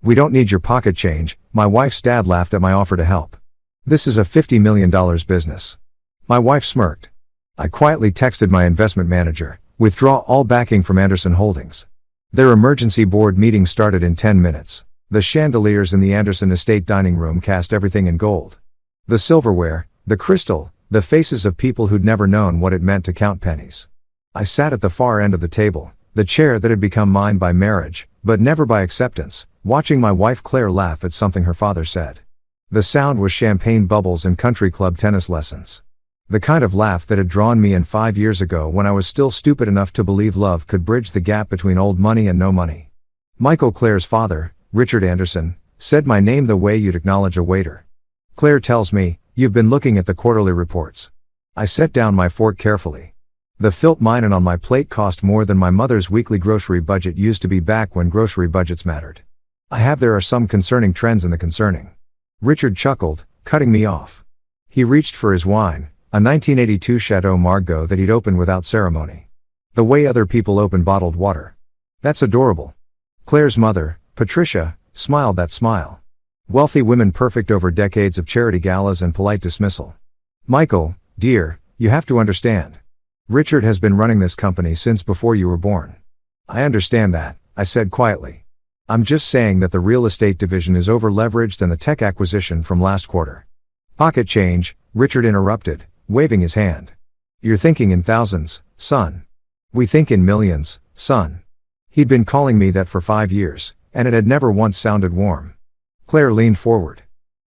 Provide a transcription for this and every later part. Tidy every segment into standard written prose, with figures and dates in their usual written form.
We don't need your pocket change. My wife's dad laughed at my offer to help. This is a $50 million business. My wife smirked. I quietly texted my investment manager, withdraw all backing from Anderson Holdings. Their emergency board meeting started in 10 minutes. The chandeliers in the Anderson estate dining room cast everything in gold. The silverware, the crystal, the faces of people who'd never known what it meant to count pennies. I sat at the far end of the table, the chair that had become mine by marriage, but never by acceptance, watching my wife Claire laugh at something her father said. The sound was champagne bubbles and country club tennis lessons. The kind of laugh that had drawn me in 5 years ago when I was still stupid enough to believe love could bridge the gap between old money and no money. Michael Claire's father, Richard Anderson, said my name the way you'd acknowledge a waiter. Claire tells me, you've been looking at the quarterly reports. I set down my fork carefully. The Filt minin on my plate cost more than my mother's weekly grocery budget used to be back when grocery budgets mattered. There are some concerning trends in the concerning. Richard chuckled, cutting me off. He reached for his wine, a 1982 Chateau Margaux that he'd opened without ceremony. The way other people open bottled water. That's adorable. Claire's mother, Patricia, smiled that smile. Wealthy women perfect over decades of charity galas and polite dismissal. Michael, dear, you have to understand. Richard has been running this company since before you were born. I understand that, I said quietly. I'm just saying that the real estate division is over-leveraged and the tech acquisition from last quarter. Pocket change, Richard interrupted, waving his hand. You're thinking in thousands, son. We think in millions, son. He'd been calling me that for 5 years, and it had never once sounded warm. Claire leaned forward.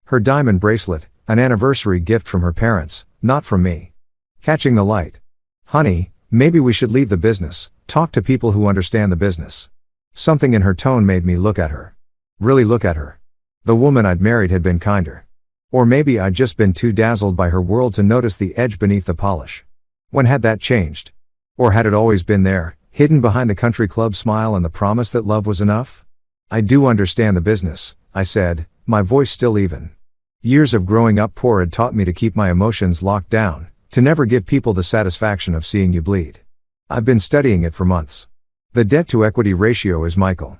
Her diamond bracelet, an anniversary gift from her parents, not from me. Catching the light. Honey, maybe we should leave the business, talk to people who understand the business. Something in her tone made me look at her. Really look at her. The woman I'd married had been kinder. Or maybe I'd just been too dazzled by her world to notice the edge beneath the polish. When had that changed? Or had it always been there, hidden behind the country club smile and the promise that love was enough? I do understand the business, I said, my voice still even. Years of growing up poor had taught me to keep my emotions locked down, to never give people the satisfaction of seeing you bleed. I've been studying it for months. The debt-to-equity ratio is Michael.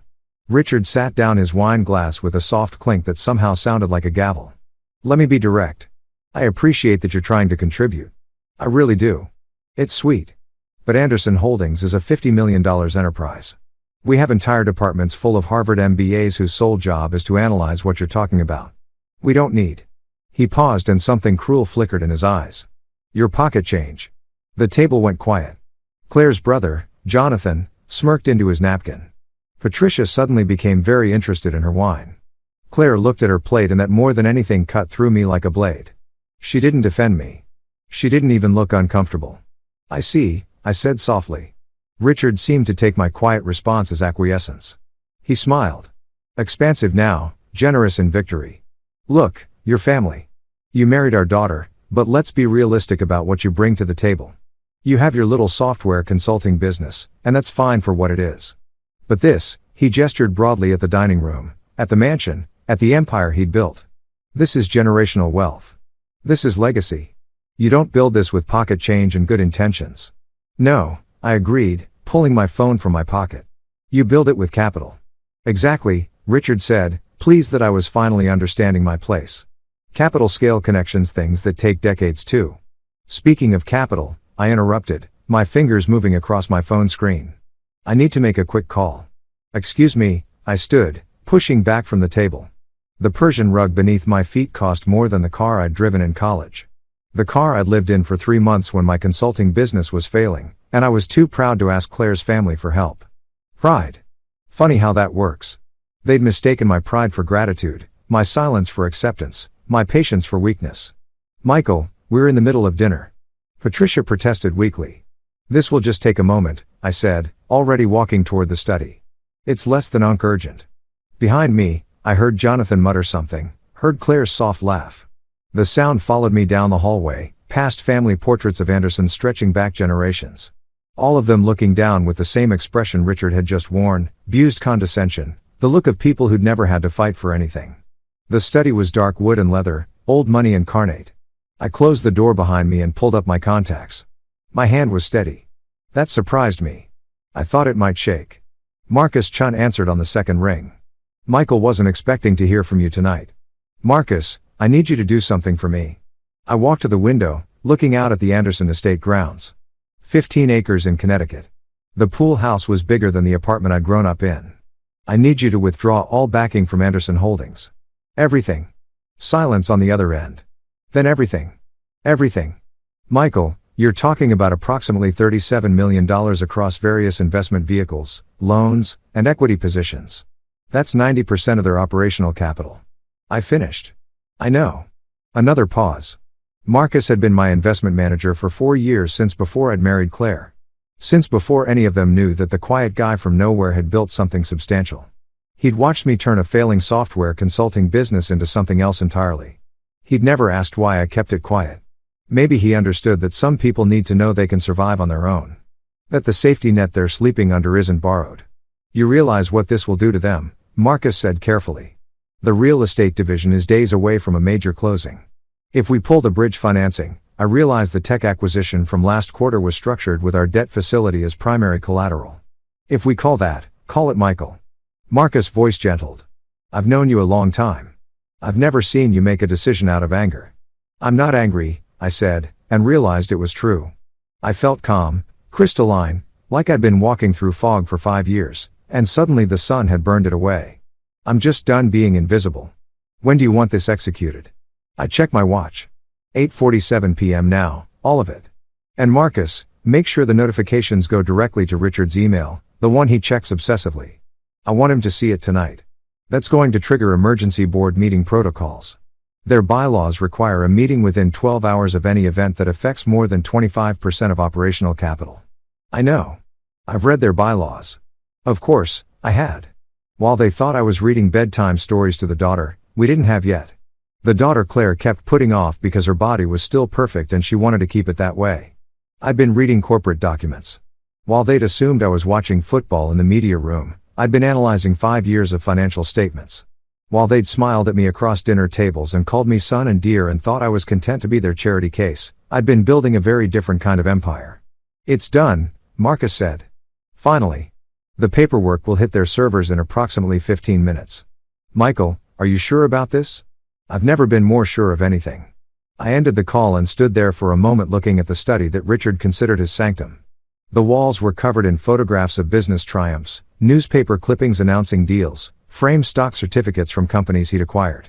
Richard sat down his wine glass with a soft clink that somehow sounded like a gavel. Let me be direct. I appreciate that you're trying to contribute. I really do. It's sweet. But Anderson Holdings is a $50 million enterprise. We have entire departments full of Harvard MBAs whose sole job is to analyze what you're talking about. We don't need. He paused and something cruel flickered in his eyes. Your pocket change. The table went quiet. Claire's brother, Jonathan, smirked into his napkin. Patricia suddenly became very interested in her wine. Claire looked at her plate and that more than anything cut through me like a blade. She didn't defend me. She didn't even look uncomfortable. I see, I said softly. Richard seemed to take my quiet response as acquiescence. He smiled. Expansive now, generous in victory. Look, your family. You married our daughter, but let's be realistic about what you bring to the table. You have your little software consulting business, and that's fine for what it is. But this, he gestured broadly at the dining room, at the mansion, at the empire he'd built. This is generational wealth. This is legacy. You don't build this with pocket change and good intentions. No, I agreed, pulling my phone from my pocket. You build it with capital. Exactly, Richard said, pleased that I was finally understanding my place. Capital scale connections, things that take decades too. Speaking of capital, I interrupted, my fingers moving across my phone screen. I need to make a quick call. Excuse me, I stood, pushing back from the table. The Persian rug beneath my feet cost more than the car I'd driven in college. The car I'd lived in for 3 months when my consulting business was failing, and I was too proud to ask Claire's family for help. Pride. Funny how that works. They'd mistaken my pride for gratitude, my silence for acceptance, my patience for weakness. Michael, we're in the middle of dinner. Patricia protested weakly. This will just take a moment, I said, already walking toward the study. It's less than urgent. Behind me, I heard Jonathan mutter something, heard Claire's soft laugh. The sound followed me down the hallway, past family portraits of Anderson stretching back generations. All of them looking down with the same expression Richard had just worn, abused condescension, the look of people who'd never had to fight for anything. The study was dark wood and leather, old money incarnate. I closed the door behind me and pulled up my contacts. My hand was steady. That surprised me. I thought it might shake. Marcus Chun answered on the second ring. Michael wasn't expecting to hear from you tonight. Marcus, I need you to do something for me. I walked to the window, looking out at the Anderson estate grounds. 15 acres in Connecticut. The pool house was bigger than the apartment I'd grown up in. I need you to withdraw all backing from Anderson Holdings. Everything. Silence on the other end. Then everything. Everything. Michael, you're talking about approximately $37 million across various investment vehicles, loans, and equity positions. That's 90% of their operational capital. I finished. I know. Another pause. Marcus had been my investment manager for 4 years, since before I'd married Claire. Since before any of them knew that the quiet guy from nowhere had built something substantial. He'd watched me turn a failing software consulting business into something else entirely. He'd never asked why I kept it quiet. Maybe he understood that some people need to know they can survive on their own. That the safety net they're sleeping under isn't borrowed. You realize what this will do to them, Marcus said carefully. The real estate division is days away from a major closing. If we pull the bridge financing, I realize the tech acquisition from last quarter was structured with our debt facility as primary collateral. If we call it Michael. Marcus' voice gentled. I've known you a long time. I've never seen you make a decision out of anger. I'm not angry, I said, and realized it was true. I felt calm, crystalline, like I'd been walking through fog for 5 years, and suddenly the sun had burned it away. I'm just done being invisible. When do you want this executed? I checked my watch. 8:47 p.m. now, all of it. And Marcus, make sure the notifications go directly to Richard's email, the one he checks obsessively. I want him to see it tonight. That's going to trigger emergency board meeting protocols. Their bylaws require a meeting within 12 hours of any event that affects more than 25% of operational capital. I know. I've read their bylaws. Of course, I had. While they thought I was reading bedtime stories to the daughter, we didn't have yet. The daughter Claire kept putting off because her body was still perfect and she wanted to keep it that way. I'd been reading corporate documents. While they'd assumed I was watching football in the media room, I'd been analyzing 5 years of financial statements. While they'd smiled at me across dinner tables and called me son and dear and thought I was content to be their charity case, I'd been building a very different kind of empire. It's done, Marcus said. Finally. The paperwork will hit their servers in approximately 15 minutes. Michael, are you sure about this? I've never been more sure of anything. I ended the call and stood there for a moment looking at the study that Richard considered his sanctum. The walls were covered in photographs of business triumphs, newspaper clippings announcing deals, framed stock certificates from companies he'd acquired.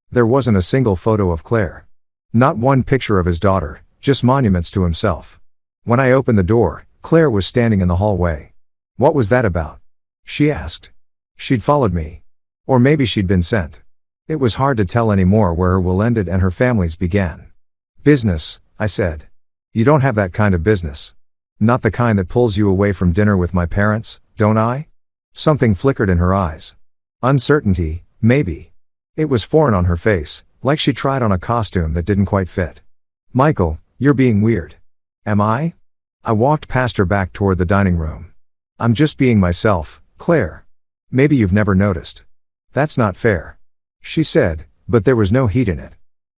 There wasn't a single photo of Claire. Not one picture of his daughter, just monuments to himself. When I opened the door, Claire was standing in the hallway. What was that about? She asked. She'd followed me. Or maybe she'd been sent. It was hard to tell anymore where her will ended and her family's began. Business, I said. You don't have that kind of business. Not the kind that pulls you away from dinner with my parents, don't I? Something flickered in her eyes. Uncertainty, maybe. It was foreign on her face, like she tried on a costume that didn't quite fit. Michael, you're being weird. Am I? I walked past her back toward the dining room. I'm just being myself, Claire. Maybe you've never noticed. That's not fair. She said, but there was no heat in it.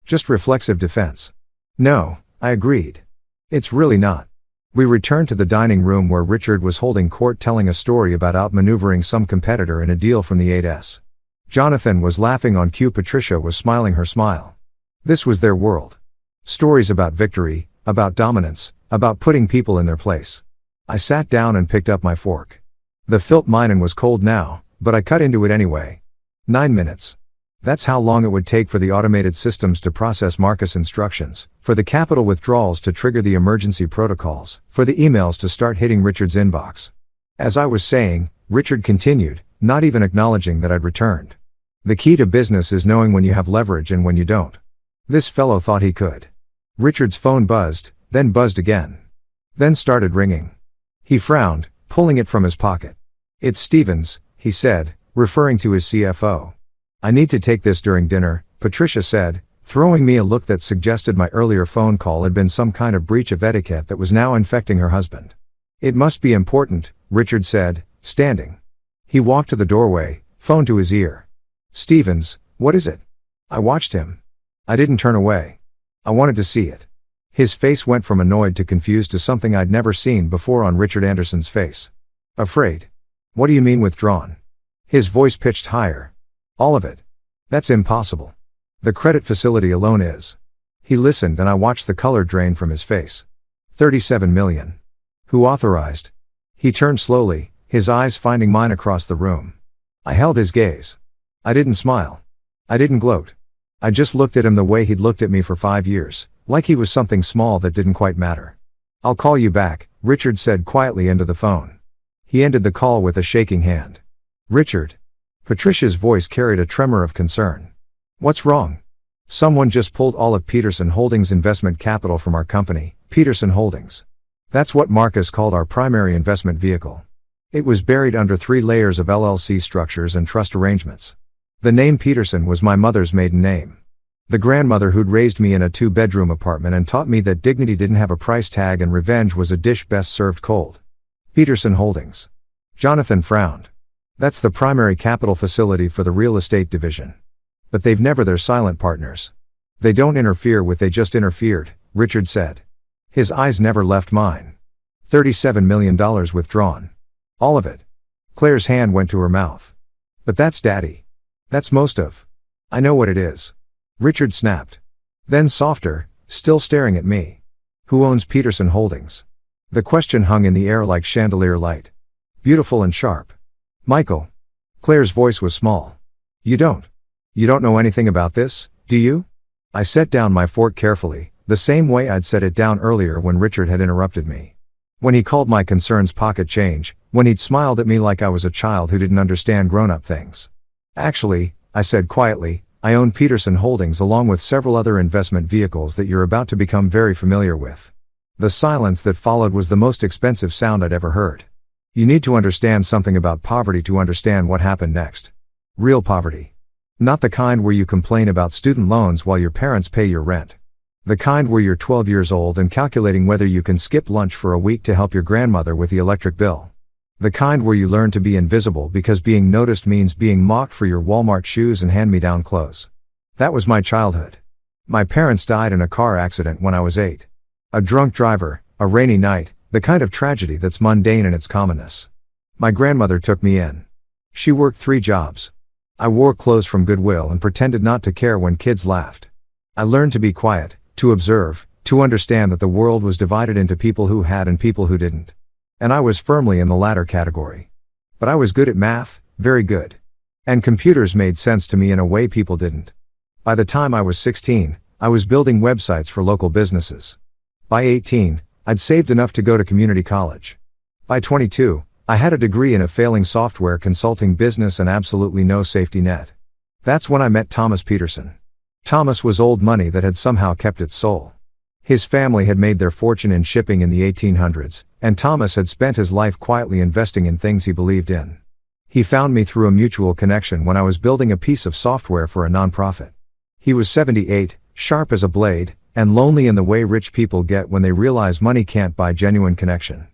Just reflexive defense. No, I agreed. It's really not. We returned to the dining room where Richard was holding court telling a story about outmaneuvering some competitor in a deal from the AITA. Jonathan was laughing on cue. Patricia was smiling her smile. This was their world. Stories about victory, about dominance, about putting people in their place. I sat down and picked up my fork. The filt minen was cold now, but I cut into it anyway. 9 minutes. That's how long it would take for the automated systems to process Marcus' instructions, for the capital withdrawals to trigger the emergency protocols, for the emails to start hitting Richard's inbox. As I was saying, Richard continued, not even acknowledging that I'd returned. The key to business is knowing when you have leverage and when you don't. This fellow thought he could. Richard's phone buzzed, then buzzed again. Then started ringing. He frowned, pulling it from his pocket. It's Stevens, he said, referring to his CFO. I need to take this during dinner, Patricia said, throwing me a look that suggested my earlier phone call had been some kind of breach of etiquette that was now infecting her husband. It must be important, Richard said, standing. He walked to the doorway, phone to his ear. Stevens, what is it? I watched him. I didn't turn away. I wanted to see it. His face went from annoyed to confused to something I'd never seen before on Richard Anderson's face. Afraid. What do you mean withdrawn? His voice pitched higher. All of it. That's impossible. The credit facility alone is. He listened and I watched the color drain from his face. 37 million. Who authorized? He turned slowly, his eyes finding mine across the room. I held his gaze. I didn't smile. I didn't gloat. I just looked at him the way he'd looked at me for 5 years, like he was something small that didn't quite matter. I'll call you back, Richard said quietly into the phone. He ended the call with a shaking hand. Richard. Patricia's voice carried a tremor of concern. What's wrong? Someone just pulled all of Peterson Holdings' investment capital from our company, Peterson Holdings. That's what Marcus called our primary investment vehicle. It was buried under 3 layers of LLC structures and trust arrangements. The name Peterson was my mother's maiden name. The grandmother who'd raised me in a 2-bedroom apartment and taught me that dignity didn't have a price tag and revenge was a dish best served cold. Peterson Holdings. Jonathan frowned. That's the primary capital facility for the real estate division. But they've never their silent partners. They don't interfere with, they just interfered, Richard said. His eyes never left mine. $37 million withdrawn. All of it. Claire's hand went to her mouth. But that's Daddy. That's most of. I know what it is. Richard snapped. Then softer, still staring at me. Who owns Peterson Holdings? The question hung in the air like chandelier light. Beautiful and sharp. Michael. Claire's voice was small. You don't know anything about this, do you? I set down my fork carefully, the same way I'd set it down earlier when Richard had interrupted me. When he called my concerns pocket change, when he'd smiled at me like I was a child who didn't understand grown-up things. Actually, I said quietly, I own Peterson Holdings along with several other investment vehicles that you're about to become very familiar with. The silence that followed was the most expensive sound I'd ever heard. You need to understand something about poverty to understand what happened next. Real poverty. Not the kind where you complain about student loans while your parents pay your rent. The kind where you're 12 years old and calculating whether you can skip lunch for a week to help your grandmother with the electric bill. The kind where you learn to be invisible because being noticed means being mocked for your Walmart shoes and hand-me-down clothes. That was my childhood. My parents died in a car accident when I was 8. A drunk driver, a rainy night, the kind of tragedy that's mundane in its commonness. My grandmother took me in. She worked 3 jobs. I wore clothes from Goodwill and pretended not to care when kids laughed. I learned to be quiet, to observe, to understand that the world was divided into people who had and people who didn't. And I was firmly in the latter category. But I was good at math, very good. And computers made sense to me in a way people didn't. By the time I was 16, I was building websites for local businesses. By 18, I'd saved enough to go to community college. By 22, I had a degree in a failing software consulting business and absolutely no safety net. That's when I met Thomas Peterson. Thomas was old money that had somehow kept its soul. His family had made their fortune in shipping in the 1800s, and Thomas had spent his life quietly investing in things he believed in. He found me through a mutual connection when I was building a piece of software for a nonprofit. He was 78, sharp as a blade, and lonely in the way rich people get when they realize money can't buy genuine connection.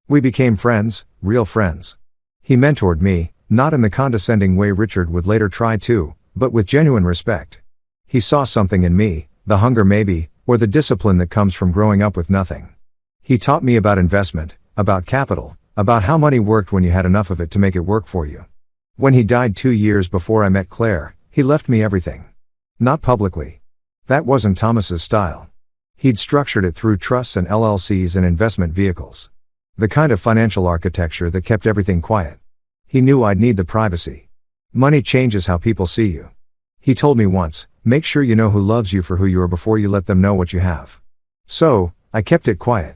We became friends, real friends. He mentored me, not in the condescending way Richard would later try to, but with genuine respect. He saw something in me, the hunger maybe, or the discipline that comes from growing up with nothing. He taught me about investment, about capital, about how money worked when you had enough of it to make it work for you. When he died 2 years before I met Claire, he left me everything. Not publicly. That wasn't Thomas's style. He'd structured it through trusts and LLCs and investment vehicles. The kind of financial architecture that kept everything quiet. He knew I'd need the privacy. Money changes how people see you. He told me once, make sure you know who loves you for who you are before you let them know what you have. So, I kept it quiet.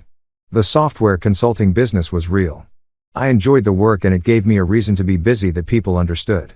The software consulting business was real. I enjoyed the work and it gave me a reason to be busy that people understood.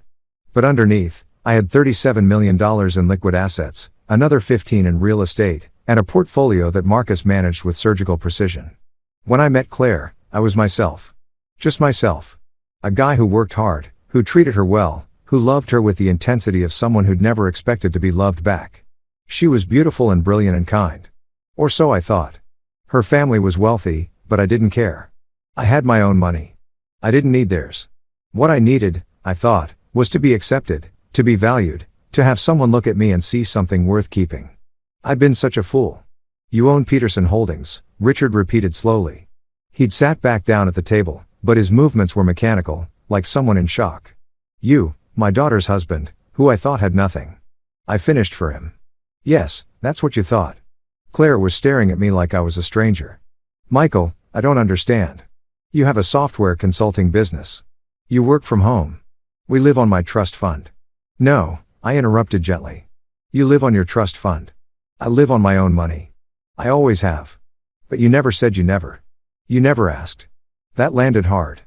But underneath, I had $37 million in liquid assets, another 15 in real estate, and a portfolio that Marcus managed with surgical precision. When I met Claire, I was myself. Just myself. A guy who worked hard, who treated her well, who loved her with the intensity of someone who'd never expected to be loved back. She was beautiful and brilliant and kind. Or so I thought. Her family was wealthy, but I didn't care. I had my own money. I didn't need theirs. What I needed, I thought, was to be accepted, to be valued, to have someone look at me and see something worth keeping. I'd been such a fool. You own Peterson Holdings, Richard repeated slowly. He'd sat back down at the table, but his movements were mechanical, like someone in shock. You, my daughter's husband, who I thought had nothing. I finished for him. Yes, that's what you thought. Claire was staring at me like I was a stranger. Michael, I don't understand. You have a software consulting business. You work from home. We live on my trust fund. No, I interrupted gently. You live on your trust fund. I live on my own money. I always have. But you never said you never. You never asked. That landed hard.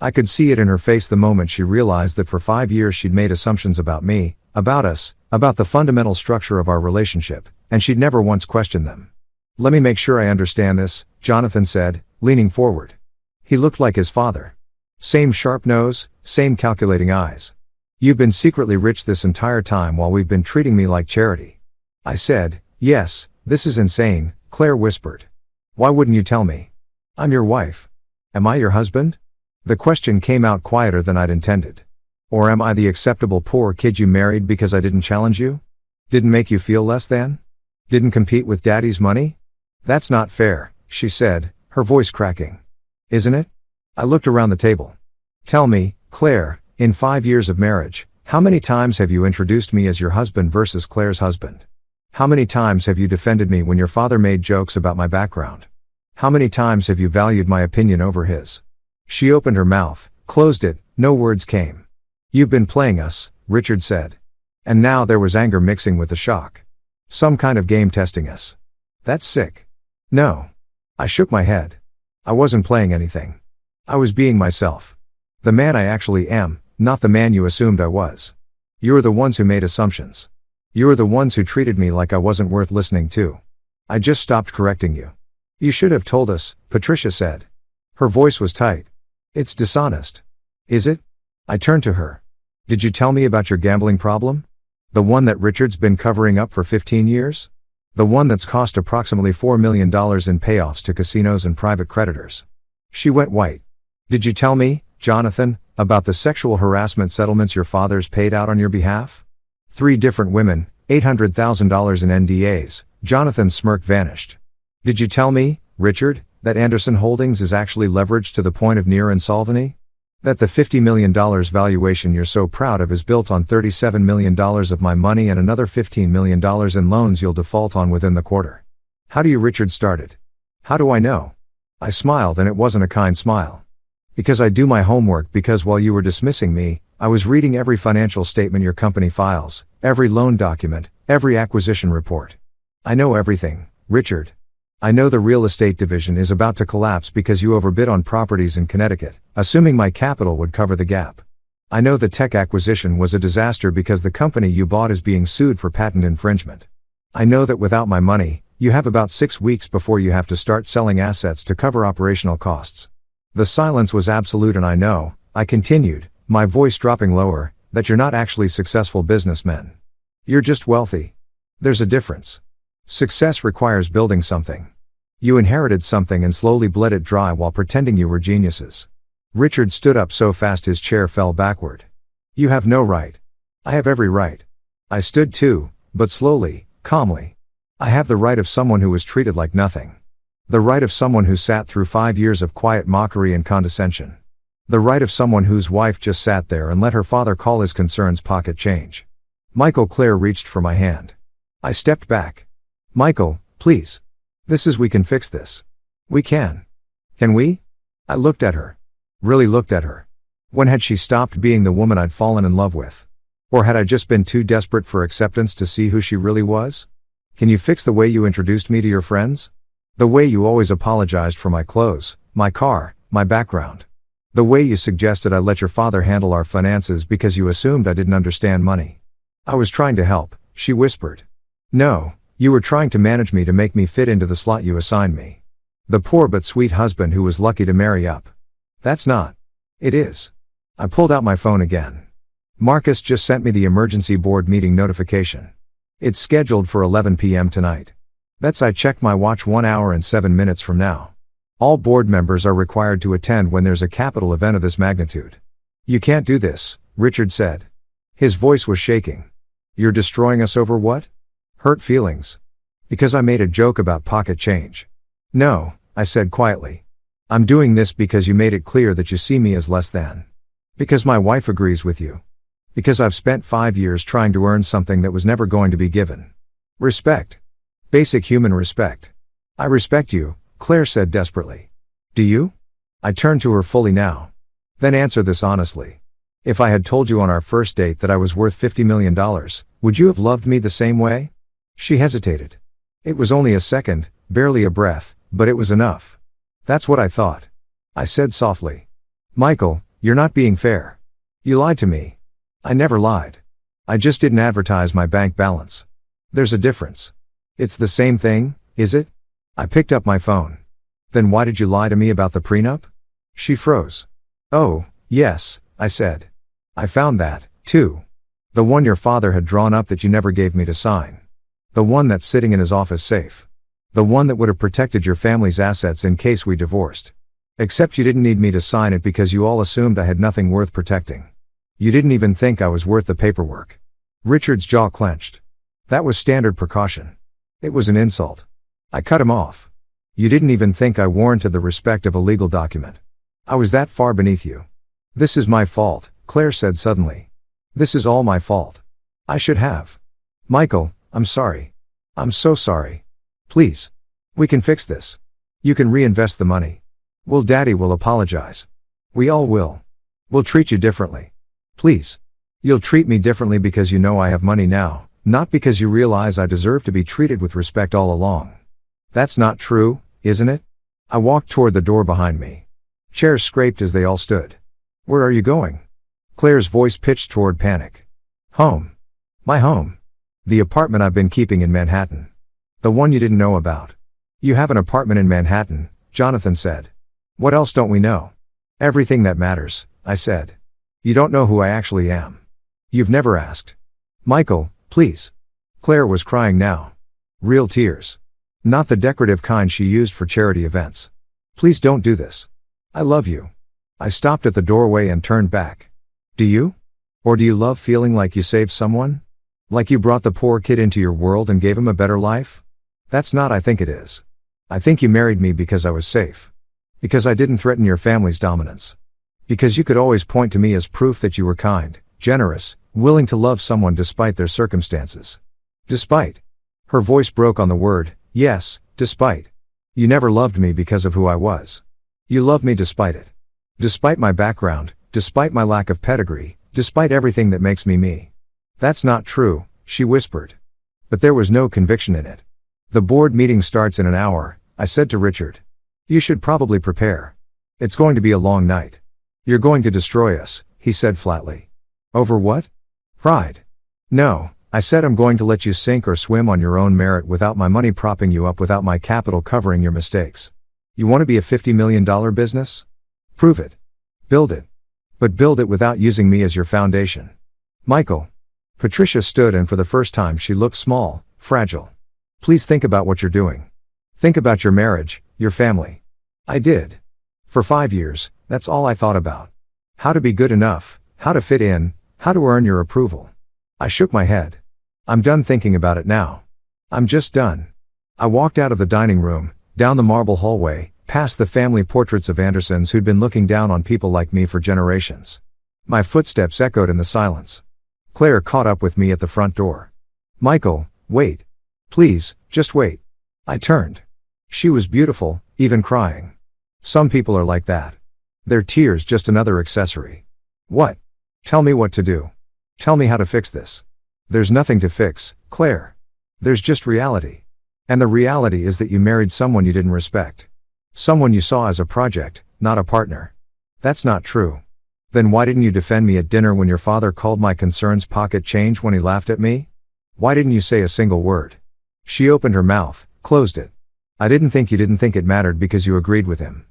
I could see it in her face the moment she realized that for 5 years she'd made assumptions about me, about us, about the fundamental structure of our relationship, and she'd never once questioned them. Let me make sure I understand this, Jonathan said, leaning forward. He looked like his father. Same sharp nose, same calculating eyes. You've been secretly rich this entire time while we've been treating me like charity. I said, yes, this is insane, Claire whispered. Why wouldn't you tell me? I'm your wife. Am I your husband? The question came out quieter than I'd intended. Or am I the acceptable poor kid you married because I didn't challenge you? Didn't make you feel less than? Didn't compete with daddy's money? That's not fair, she said, her voice cracking. Isn't it? I looked around the table. Tell me, Claire, in 5 years of marriage, how many times have you introduced me as your husband versus Claire's husband? How many times have you defended me when your father made jokes about my background? How many times have you valued my opinion over his? She opened her mouth, closed it, no words came. You've been playing us, Richard said. And now there was anger mixing with the shock. Some kind of game testing us. That's sick. No. I shook my head. I wasn't playing anything. I was being myself. The man I actually am, not the man you assumed I was. You're the ones who made assumptions. You're the ones who treated me like I wasn't worth listening to. I just stopped correcting you. You should have told us, Patricia said. Her voice was tight. It's dishonest. Is it? I turned to her. Did you tell me about your gambling problem? The one that Richard's been covering up for 15 years? The one that's cost approximately $4 million in payoffs to casinos and private creditors. She went white. Did you tell me, Jonathan, about the sexual harassment settlements your father's paid out on your behalf? 3 different women, $800,000 in NDAs. Jonathan's smirk vanished. Did you tell me, Richard, that Anderson Holdings is actually leveraged to the point of near insolvency? That the $50 million valuation you're so proud of is built on $37 million of my money and another $15 million in loans you'll default on within the quarter? How do you? Richard started. How do I know? I smiled, and it wasn't a kind smile. Because I do my homework, because while you were dismissing me, I was reading every financial statement your company files, every loan document, every acquisition report. I know everything, Richard. I know the real estate division is about to collapse because you overbid on properties in Connecticut, assuming my capital would cover the gap. I know the tech acquisition was a disaster because the company you bought is being sued for patent infringement. I know that without my money, you have about 6 weeks before you have to start selling assets to cover operational costs. The silence was absolute, and I know, I continued, my voice dropping lower, that you're not actually successful businessmen. You're just wealthy. There's a difference. Success requires building something. You inherited something and slowly bled it dry while pretending you were geniuses. Richard stood up so fast his chair fell backward. You have no right. I have every right. I stood too, but slowly, calmly. I have the right of someone who was treated like nothing. The right of someone who sat through 5 years of quiet mockery and condescension. The right of someone whose wife just sat there and let her father call his concerns pocket change. Michael. Claire reached for my hand. I stepped back. Michael, please. We can fix this. We can. Can we? I looked at her. Really looked at her. When had she stopped being the woman I'd fallen in love with? Or had I just been too desperate for acceptance to see who she really was? Can you fix the way you introduced me to your friends? The way you always apologized for my clothes, my car, my background. The way you suggested I let your father handle our finances because you assumed I didn't understand money. I was trying to help, she whispered. No, you were trying to manage me to make me fit into the slot you assigned me. The poor but sweet husband who was lucky to marry up. That's not. It is. I pulled out my phone again. Marcus just sent me the emergency board meeting notification. It's scheduled for 11 p.m. tonight. I checked my watch 1 hour and 7 minutes from now. All board members are required to attend when there's a capital event of this magnitude. You can't do this, Richard said. His voice was shaking. You're destroying us over what? Hurt feelings. Because I made a joke about pocket change. No, I said quietly. I'm doing this because you made it clear that you see me as less than. Because my wife agrees with you. Because I've spent 5 years trying to earn something that was never going to be given. Respect. Basic human respect. I respect you, Claire said desperately. Do you? I turned to her fully now. Then answer this honestly. If I had told you on our first date that I was worth $50 million, would you have loved me the same way? She hesitated. It was only a second, barely a breath, but it was enough. That's what I thought. I said softly. Michael, you're not being fair. You lied to me. I never lied. I just didn't advertise my bank balance. There's a difference. It's the same thing, is it? I picked up my phone. Then why did you lie to me about the prenup? She froze. Oh, yes, I said. I found that, too. The one your father had drawn up that you never gave me to sign. The one that's sitting in his office safe. The one that would have protected your family's assets in case we divorced. Except you didn't need me to sign it because you all assumed I had nothing worth protecting. You didn't even think I was worth the paperwork. Richard's jaw clenched. That was standard precaution. It was an insult. I cut him off. You didn't even think I warranted the respect of a legal document. I was that far beneath you. This is my fault, Claire said suddenly. This is all my fault. I should have. Michael, I'm sorry. I'm so sorry. Please. We can fix this. You can reinvest the money. Daddy will apologize. We all will. We'll treat you differently. Please. You'll treat me differently because you know I have money now, not because you realize I deserve to be treated with respect all along. That's not true, isn't it? I walked toward the door behind me. Chairs scraped as they all stood. Where are you going? Claire's voice pitched toward panic. Home. My home. The apartment I've been keeping in Manhattan. The one you didn't know about. You have an apartment in Manhattan, Jonathan said. What else don't we know? Everything that matters, I said. You don't know who I actually am. You've never asked. Michael, please. Claire was crying now. Real tears. Not the decorative kind she used for charity events. Please don't do this. I love you. I stopped at the doorway and turned back. Do you? Or do you love feeling like you saved someone? Like you brought the poor kid into your world and gave him a better life? That's not I think it is. I think you married me because I was safe. Because I didn't threaten your family's dominance. Because you could always point to me as proof that you were kind, generous, willing to love someone despite their circumstances. Despite. Her voice broke on the word, yes, despite. You never loved me because of who I was. You loved me despite it. Despite my background, despite my lack of pedigree, despite everything that makes me me. That's not true, she whispered. But there was no conviction in it. The board meeting starts in an hour, I said to Richard. You should probably prepare. It's going to be a long night. You're going to destroy us, he said flatly. Over what? Pride. No, I said I'm going to let you sink or swim on your own merit without my money propping you up, without my capital covering your mistakes. You want to be a $50 million business? Prove it. Build it. But build it without using me as your foundation. Michael. Patricia stood, and for the first time she looked small, fragile. Please think about what you're doing. Think about your marriage, your family. I did. For 5 years, that's all I thought about. How to be good enough, how to fit in, how to earn your approval. I shook my head. I'm done thinking about it now. I'm just done. I walked out of the dining room, down the marble hallway, past the family portraits of Andersons who'd been looking down on people like me for generations. My footsteps echoed in the silence. Claire caught up with me at the front door. Michael, wait. Please, just wait. I turned. She was beautiful, even crying. Some people are like that. Their tears just another accessory. What? Tell me what to do. Tell me how to fix this. There's nothing to fix, Claire. There's just reality. And the reality is that you married someone you didn't respect. Someone you saw as a project, not a partner. That's not true. Then why didn't you defend me at dinner when your father called my concerns pocket change, when he laughed at me? Why didn't you say a single word? She opened her mouth, closed it. I didn't think you didn't think it mattered because you agreed with him.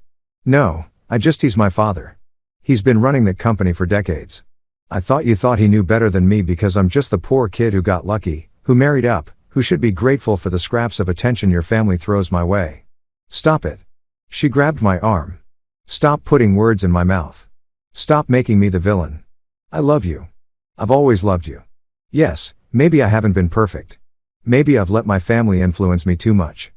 No, he's my father. He's been running that company for decades. I thought you thought he knew better than me because I'm just the poor kid who got lucky, who married up, who should be grateful for the scraps of attention your family throws my way. Stop it. She grabbed my arm. Stop putting words in my mouth. Stop making me the villain. I love you. I've always loved you. Yes, maybe I haven't been perfect. Maybe I've let my family influence me too much.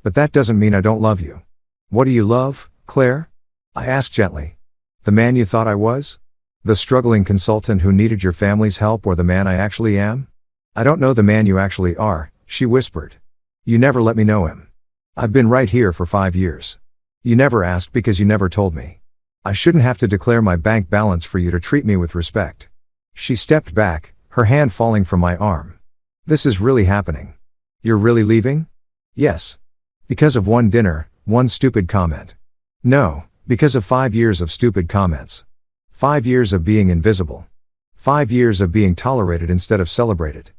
But that doesn't mean I don't love you. What do you love, Claire? I asked gently. The man you thought I was? The struggling consultant who needed your family's help, or the man I actually am? I don't know the man you actually are, she whispered. You never let me know him. I've been right here for 5 years. You never asked because you never told me. I shouldn't have to declare my bank balance for you to treat me with respect. She stepped back, her hand falling from my arm. This is really happening. You're really leaving? Yes. Because of one dinner, one stupid comment. No, because of 5 years of stupid comments. 5 years of being invisible. 5 years of being tolerated instead of celebrated.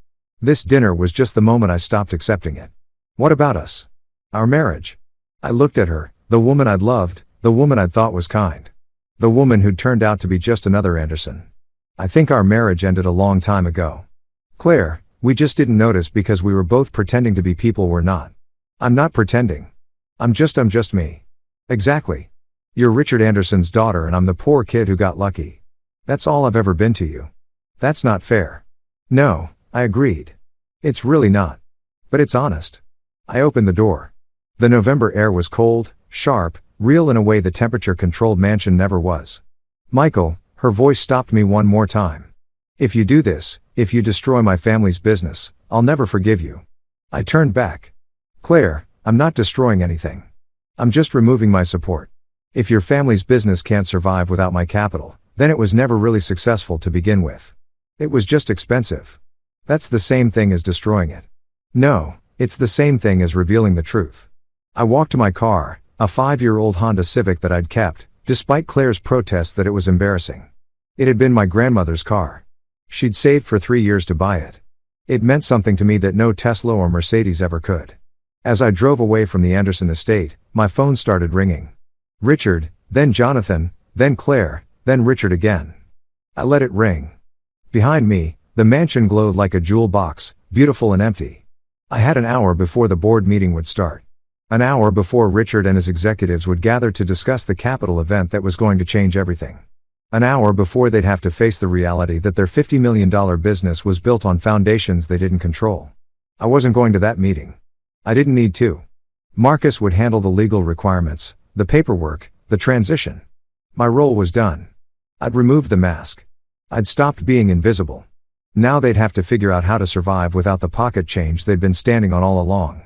This dinner was just the moment I stopped accepting it. What about us? Our marriage. I looked at her, the woman I'd loved, the woman I'd thought was kind. The woman who'd turned out to be just another Anderson. I think our marriage ended a long time ago. Claire, we just didn't notice because we were both pretending to be people we're not. I'm not pretending. I'm just me. Exactly. You're Richard Anderson's daughter and I'm the poor kid who got lucky. That's all I've ever been to you. That's not fair. No, I agreed. It's really not. But it's honest. I opened the door. The November air was cold, sharp, real in a way the temperature-controlled mansion never was. Michael, her voice stopped me one more time. If you do this, if you destroy my family's business, I'll never forgive you. I turned back. Claire, I'm not destroying anything. I'm just removing my support. If your family's business can't survive without my capital, then it was never really successful to begin with. It was just expensive. That's the same thing as destroying it. No, it's the same thing as revealing the truth. I walked to my car, a 5-year-old Honda Civic that I'd kept, despite Claire's protests that it was embarrassing. It had been my grandmother's car. She'd saved for 3 years to buy it. It meant something to me that no Tesla or Mercedes ever could. As I drove away from the Anderson estate, my phone started ringing. Richard, then Jonathan, then Claire, then Richard again. I let it ring. Behind me, the mansion glowed like a jewel box, beautiful and empty. I had an hour before the board meeting would start. An hour before Richard and his executives would gather to discuss the capital event that was going to change everything. An hour before they'd have to face the reality that their $50 million business was built on foundations they didn't control. I wasn't going to that meeting. I didn't need to. Marcus would handle the legal requirements, the paperwork, the transition. My role was done. I'd removed the mask. I'd stopped being invisible. Now they'd have to figure out how to survive without the pocket change they'd been standing on all along.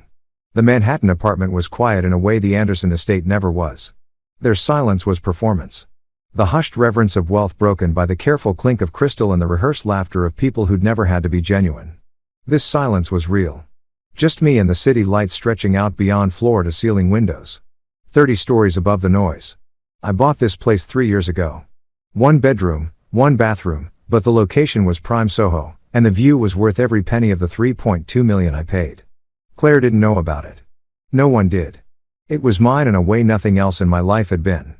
The Manhattan apartment was quiet in a way the Anderson estate never was. Their silence was performance. The hushed reverence of wealth broken by the careful clink of crystal and the rehearsed laughter of people who'd never had to be genuine. This silence was real. Just me and the city lights stretching out beyond floor-to-ceiling windows. 30 stories above the noise. I bought this place 3 years ago. 1 bedroom, 1 bathroom, but the location was prime Soho, and the view was worth every penny of the $3.2 million I paid. Claire didn't know about it. No one did. It was mine in a way nothing else in my life had been.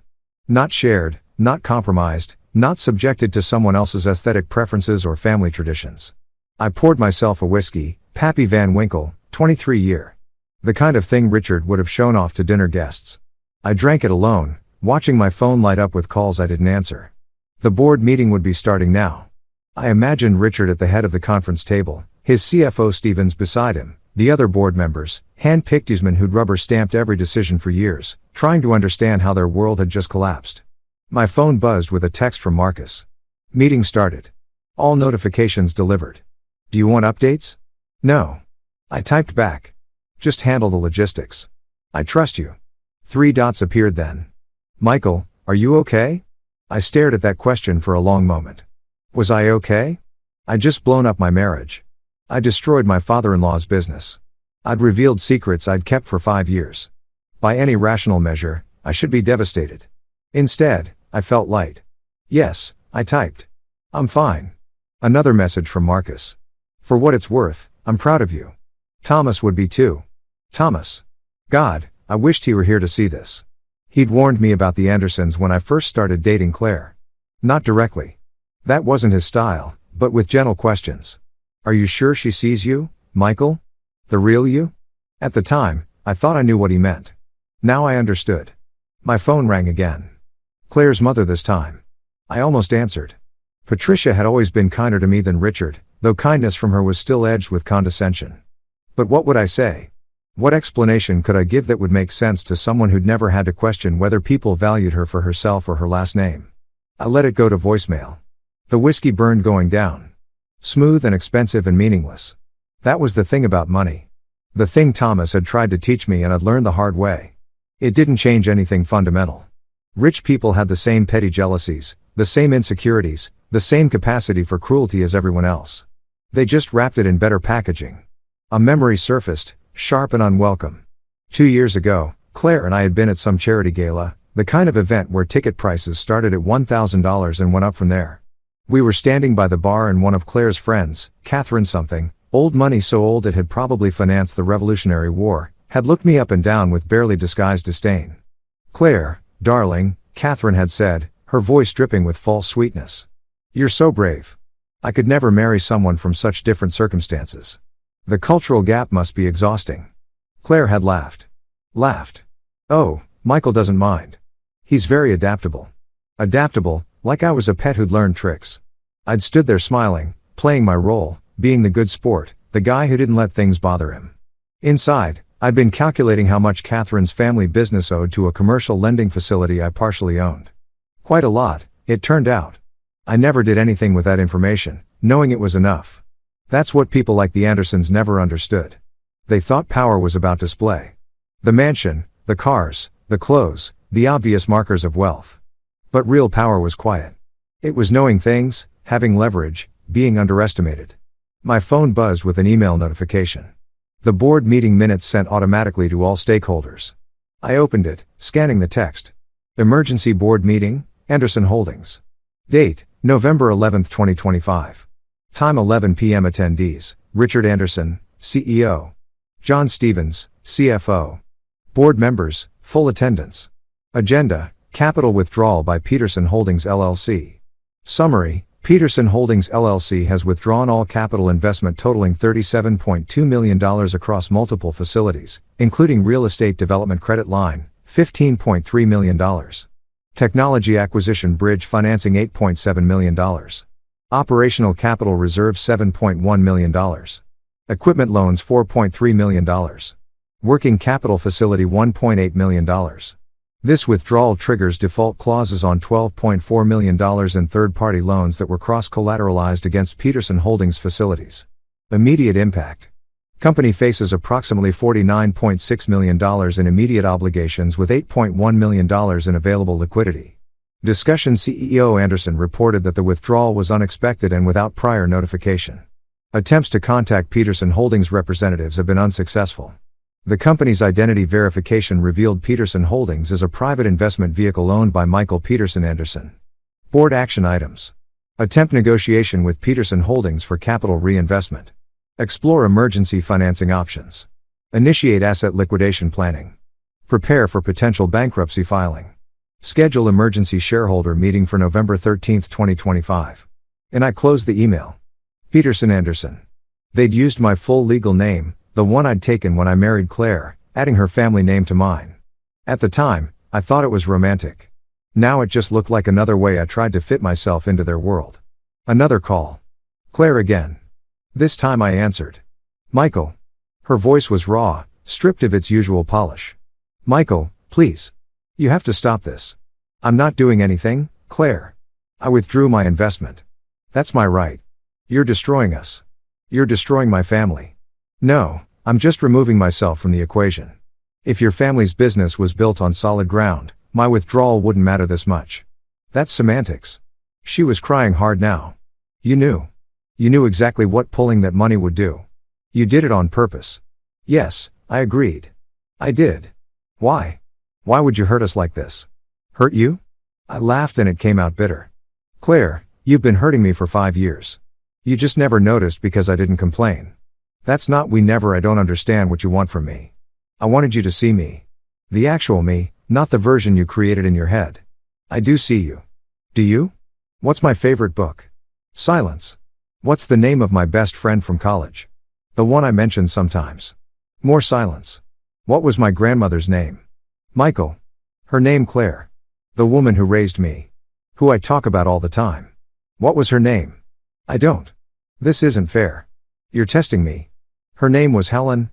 Not shared, not compromised, not subjected to someone else's aesthetic preferences or family traditions. I poured myself a whiskey, Pappy Van Winkle, 23 year. The kind of thing Richard would have shown off to dinner guests. I drank it alone, watching my phone light up with calls I didn't answer. The board meeting would be starting now. I imagined Richard at the head of the conference table, his CFO Stevens beside him, the other board members, hand-picked newsmen who'd rubber-stamped every decision for years, trying to understand how their world had just collapsed. My phone buzzed with a text from Marcus. Meeting started. All notifications delivered. Do you want updates? No. I typed back. Just handle the logistics. I trust you. 3 dots appeared then. Michael, are you okay? I stared at that question for a long moment. Was I okay? I'd just blown up my marriage. I destroyed my father-in-law's business. I'd revealed secrets I'd kept for 5 years. By any rational measure, I should be devastated. Instead, I felt light. Yes, I typed. I'm fine. Another message from Marcus. For what it's worth, I'm proud of you. Thomas would be too. Thomas. God, I wished he were here to see this. He'd warned me about the Andersons when I first started dating Claire. Not directly. That wasn't his style, but with gentle questions. Are you sure she sees you, Michael? The real you? At the time, I thought I knew what he meant. Now I understood. My phone rang again. Claire's mother this time. I almost answered. Patricia had always been kinder to me than Richard, though kindness from her was still edged with condescension. But what would I say? What explanation could I give that would make sense to someone who'd never had to question whether people valued her for herself or her last name? I let it go to voicemail. The whiskey burned going down. Smooth and expensive and meaningless. That was the thing about money. The thing Thomas had tried to teach me and I'd learned the hard way. It didn't change anything fundamental. Rich people had the same petty jealousies, the same insecurities, the same capacity for cruelty as everyone else. They just wrapped it in better packaging. A memory surfaced, sharp and unwelcome. 2 years ago, Claire and I had been at some charity gala, the kind of event where ticket prices started at $1,000 and went up from there. We were standing by the bar and one of Claire's friends, Catherine something, old money so old it had probably financed the Revolutionary War, had looked me up and down with barely disguised disdain. "Claire, darling," Catherine had said, her voice dripping with false sweetness. "You're so brave. I could never marry someone from such different circumstances. The cultural gap must be exhausting." Claire had laughed. "Oh, Michael doesn't mind. He's very adaptable." Adaptable, like I was a pet who'd learned tricks. I'd stood there smiling, playing my role, being the good sport, the guy who didn't let things bother him. Inside, I'd been calculating how much Catherine's family business owed to a commercial lending facility I partially owned. Quite a lot, it turned out. I never did anything with that information, knowing it was enough. That's what people like the Andersons never understood. They thought power was about display. The mansion, the cars, the clothes, the obvious markers of wealth. But real power was quiet. It was knowing things, having leverage, being underestimated. My phone buzzed with an email notification. The board meeting minutes sent automatically to all stakeholders. I opened it, scanning the text. Emergency board meeting, Anderson Holdings. Date, November 11, 2025. Time 11 p.m. Attendees, Richard Anderson, CEO. John Stevens, CFO. Board members, full attendance. Agenda, capital withdrawal by Peterson Holdings LLC. Summary, Peterson Holdings LLC has withdrawn all capital investment totaling $37.2 million across multiple facilities, including real estate development credit line, $15.3 million. Technology acquisition bridge financing $8.7 million. Operational capital reserves $7.1 million. Equipment loans $4.3 million. Working capital facility $1.8 million. This withdrawal triggers default clauses on $12.4 million in third-party loans that were cross-collateralized against Peterson Holdings facilities. Immediate impact. Company faces approximately $49.6 million in immediate obligations with $8.1 million in available liquidity. Discussion. CEO Anderson reported that the withdrawal was unexpected and without prior notification. Attempts to contact Peterson Holdings representatives have been unsuccessful. The company's identity verification revealed Peterson Holdings as a private investment vehicle owned by Michael Peterson Anderson. Board action items. Attempt negotiation with Peterson Holdings for capital reinvestment. Explore emergency financing options. Initiate asset liquidation planning. Prepare for potential bankruptcy filing. Schedule emergency shareholder meeting for November 13, 2025. And I closed the email. Peterson Anderson. They'd used my full legal name, the one I'd taken when I married Claire, adding her family name to mine. At the time, I thought it was romantic. Now it just looked like another way I tried to fit myself into their world. Another call. Claire again. This time I answered. Michael. Her voice was raw, stripped of its usual polish. Michael, please. You have to stop this. I'm not doing anything, Claire. I withdrew my investment. That's my right. You're destroying us. You're destroying my family. No, I'm just removing myself from the equation. If your family's business was built on solid ground, my withdrawal wouldn't matter this much. That's semantics. She was crying hard now. You knew. You knew exactly what pulling that money would do. You did it on purpose. Yes, I agreed. I did. Why? Why would you hurt us like this? Hurt you? I laughed and it came out bitter. Claire, you've been hurting me for 5 years. You just never noticed because I didn't complain. That's not I don't understand what you want from me. I wanted you to see me. The actual me, not the version you created in your head. I do see you. Do you? What's my favorite book? Silence. What's the name of my best friend from college? The one I mention sometimes. More silence. What was my grandmother's name? Michael. Her name Claire. The woman who raised me. Who I talk about all the time. What was her name? I don't. This isn't fair. You're testing me. Her name was Helen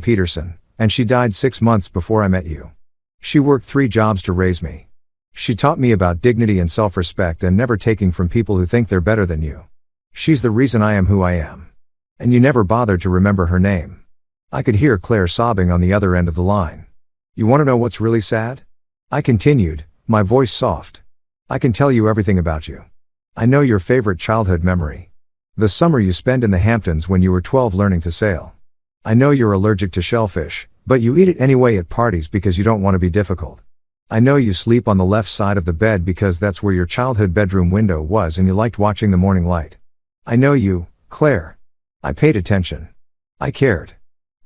Peterson, and she died 6 months before I met you. She worked 3 jobs to raise me. She taught me about dignity and self-respect and never taking from people who think they're better than you. She's the reason I am who I am. And you never bothered to remember her name. I could hear Claire sobbing on the other end of the line. You want to know what's really sad? I continued, my voice soft. I can tell you everything about you. I know your favorite childhood memory. The summer you spent in the Hamptons when you were 12 learning to sail. I know you're allergic to shellfish, but you eat it anyway at parties because you don't want to be difficult. I know you sleep on the left side of the bed because that's where your childhood bedroom window was and you liked watching the morning light. I know you, Claire. I paid attention. I cared.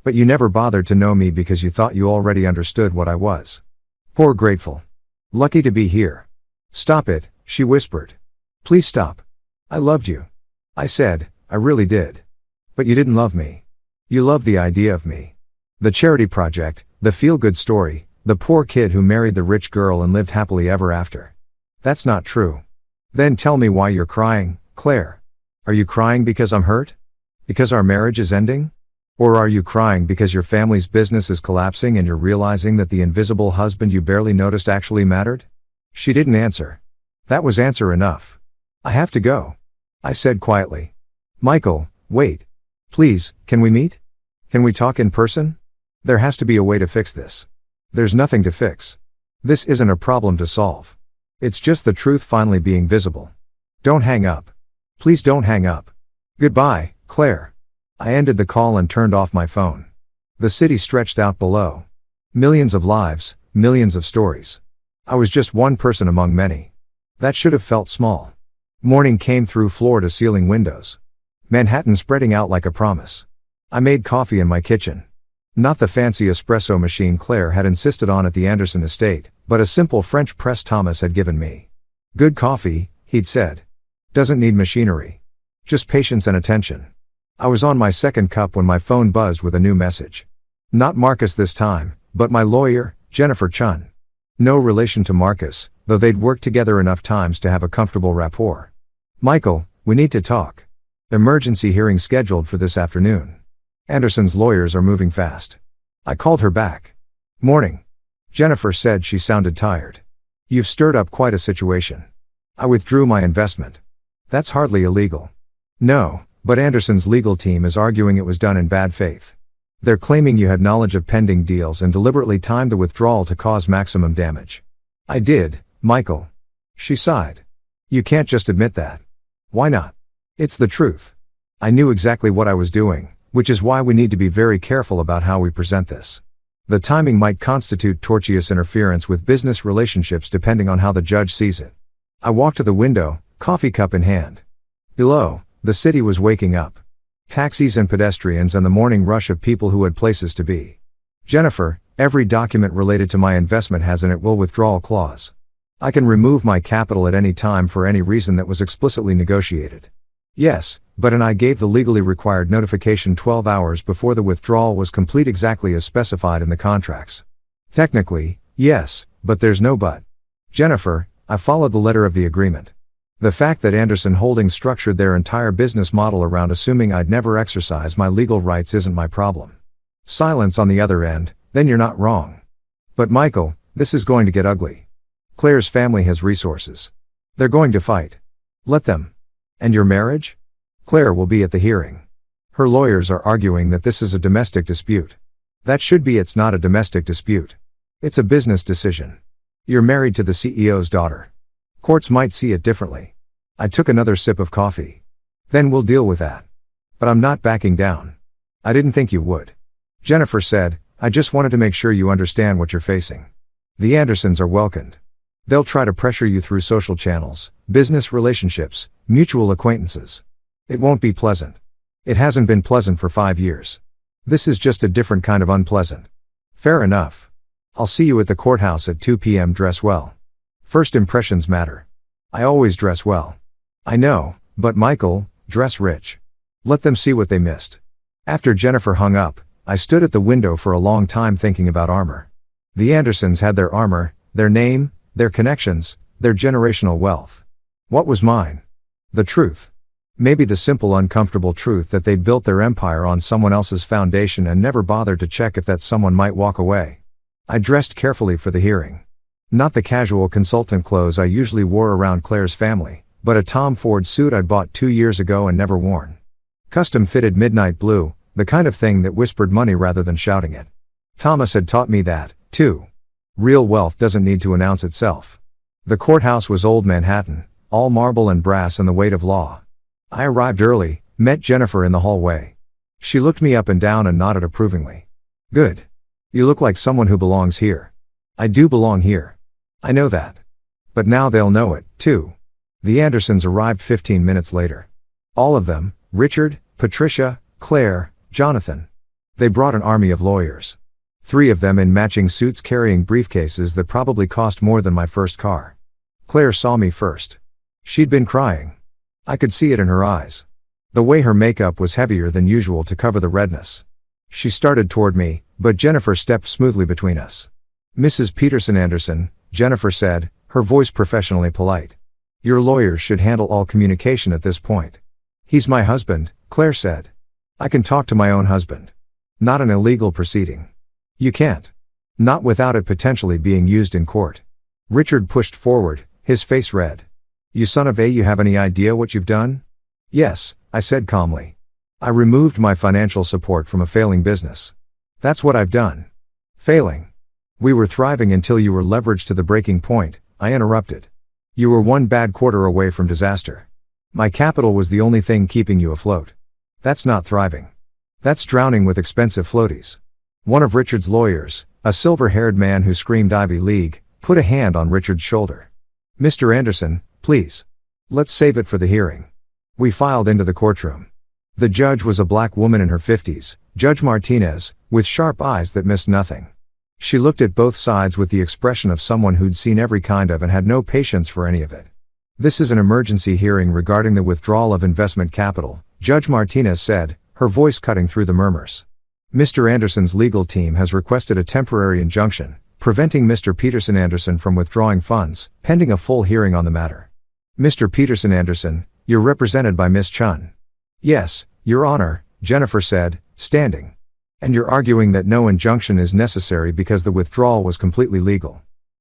But you never bothered to know me because you thought you already understood what I was. Poor grateful. Lucky to be here. Stop it, she whispered. Please stop. I loved you. I said, I really did. But you didn't love me. You loved the idea of me. The charity project, the feel-good story, the poor kid who married the rich girl and lived happily ever after. That's not true. Then tell me why you're crying, Claire. Are you crying because I'm hurt? Because our marriage is ending? Or are you crying because your family's business is collapsing and you're realizing that the invisible husband you barely noticed actually mattered? She didn't answer. That was answer enough. I have to go. I said quietly. Michael, wait. Please, can we meet? Can we talk in person? There has to be a way to fix this. There's nothing to fix. This isn't a problem to solve. It's just the truth finally being visible. Don't hang up. Please don't hang up. Goodbye, Claire. I ended the call and turned off my phone. The city stretched out below. Millions of lives, millions of stories. I was just one person among many. That should have felt small. Morning came through floor-to-ceiling windows. Manhattan spreading out like a promise. I made coffee in my kitchen. Not the fancy espresso machine Claire had insisted on at the Anderson estate, but a simple French press Thomas had given me. Good coffee, he'd said. Doesn't need machinery. Just patience and attention. I was on my second cup when my phone buzzed with a new message. Not Marcus this time, but my lawyer, Jennifer Chun. No relation to Marcus, though they'd worked together enough times to have a comfortable rapport. Michael, we need to talk. Emergency hearing scheduled for this afternoon. Anderson's lawyers are moving fast. I called her back. Morning. Jennifer said she sounded tired. You've stirred up quite a situation. I withdrew my investment. That's hardly illegal. No, but Anderson's legal team is arguing it was done in bad faith. They're claiming you had knowledge of pending deals and deliberately timed the withdrawal to cause maximum damage. I did, Michael. She sighed. You can't just admit that. Why not? It's the truth. I knew exactly what I was doing, which is why we need to be very careful about how we present this. The timing might constitute tortious interference with business relationships depending on how the judge sees it. I walked to the window, coffee cup in hand. Below, the city was waking up. Taxis and pedestrians and the morning rush of people who had places to be. Jennifer, every document related to my investment has an "it will withdrawal" clause. I can remove my capital at any time for any reason that was explicitly negotiated. Yes, but I gave the legally required notification 12 hours before the withdrawal was complete exactly as specified in the contracts. Technically, yes, but there's no but. Jennifer, I followed the letter of the agreement. The fact that Anderson Holdings structured their entire business model around assuming I'd never exercise my legal rights isn't my problem. Silence on the other end, then you're not wrong. But Michael, this is going to get ugly. Claire's family has resources. They're going to fight. Let them. And your marriage? Claire will be at the hearing. Her lawyers are arguing that this is a domestic dispute. That should be. It's not a domestic dispute. It's a business decision. You're married to the CEO's daughter. Courts might see it differently. I took another sip of coffee. Then we'll deal with that. But I'm not backing down. I didn't think you would. Jennifer said, I just wanted to make sure you understand what you're facing. The Andersons are welcomed. They'll try to pressure you through social channels, business relationships, mutual acquaintances. It won't be pleasant. It hasn't been pleasant for 5 years. This is just a different kind of unpleasant. Fair enough. I'll see you at the courthouse at 2 p.m. Dress well. First impressions matter. I always dress well. I know, but Michael, dress rich. Let them see what they missed. After Jennifer hung up, I stood at the window for a long time thinking about armor. The Andersons had their armor, their name, their connections, their generational wealth. What was mine? The truth. Maybe the simple uncomfortable truth that they'd built their empire on someone else's foundation and never bothered to check if that someone might walk away. I dressed carefully for the hearing. Not the casual consultant clothes I usually wore around Claire's family, but a Tom Ford suit I'd bought 2 years ago and never worn. Custom-fitted midnight blue, the kind of thing that whispered money rather than shouting it. Thomas had taught me that, too. Real wealth doesn't need to announce itself. The courthouse was old Manhattan, all marble and brass and the weight of law. I arrived early, met Jennifer in the hallway. She looked me up and down and nodded approvingly. Good. You look like someone who belongs here. I do belong here. I know that. But now they'll know it, too. The Andersons arrived 15 minutes later. All of them, Richard, Patricia, Claire, Jonathan. They brought an army of lawyers. 3 of them in matching suits carrying briefcases that probably cost more than my first car. Claire saw me first. She'd been crying. I could see it in her eyes. The way her makeup was heavier than usual to cover the redness. She started toward me, but Jennifer stepped smoothly between us. Mrs. Peterson Anderson, Jennifer said, her voice professionally polite. Your lawyers should handle all communication at this point. He's my husband, Claire said. I can talk to my own husband. Not an illegal proceeding. You can't. Not without it potentially being used in court. Richard pushed forward, his face red. You son of a, you have any idea what you've done? Yes, I said calmly. I removed my financial support from a failing business. That's what I've done. Failing. We were thriving until you were leveraged to the breaking point, I interrupted. You were 1 bad quarter away from disaster. My capital was the only thing keeping you afloat. That's not thriving. That's drowning with expensive floaties. One of Richard's lawyers, a silver-haired man who screamed Ivy League, put a hand on Richard's shoulder. Mr. Anderson, please. Let's save it for the hearing. We filed into the courtroom. The judge was a black woman in her 50s, Judge Martinez, with sharp eyes that missed nothing. She looked at both sides with the expression of someone who'd seen every kind of and had no patience for any of it. This is an emergency hearing regarding the withdrawal of investment capital, Judge Martinez said, her voice cutting through the murmurs. Mr. Anderson's legal team has requested a temporary injunction, preventing Mr. Peterson Anderson from withdrawing funds, pending a full hearing on the matter. Mr. Peterson Anderson, you're represented by Ms. Chun. Yes, Your Honor, Jennifer said, standing. And you're arguing that no injunction is necessary because the withdrawal was completely legal.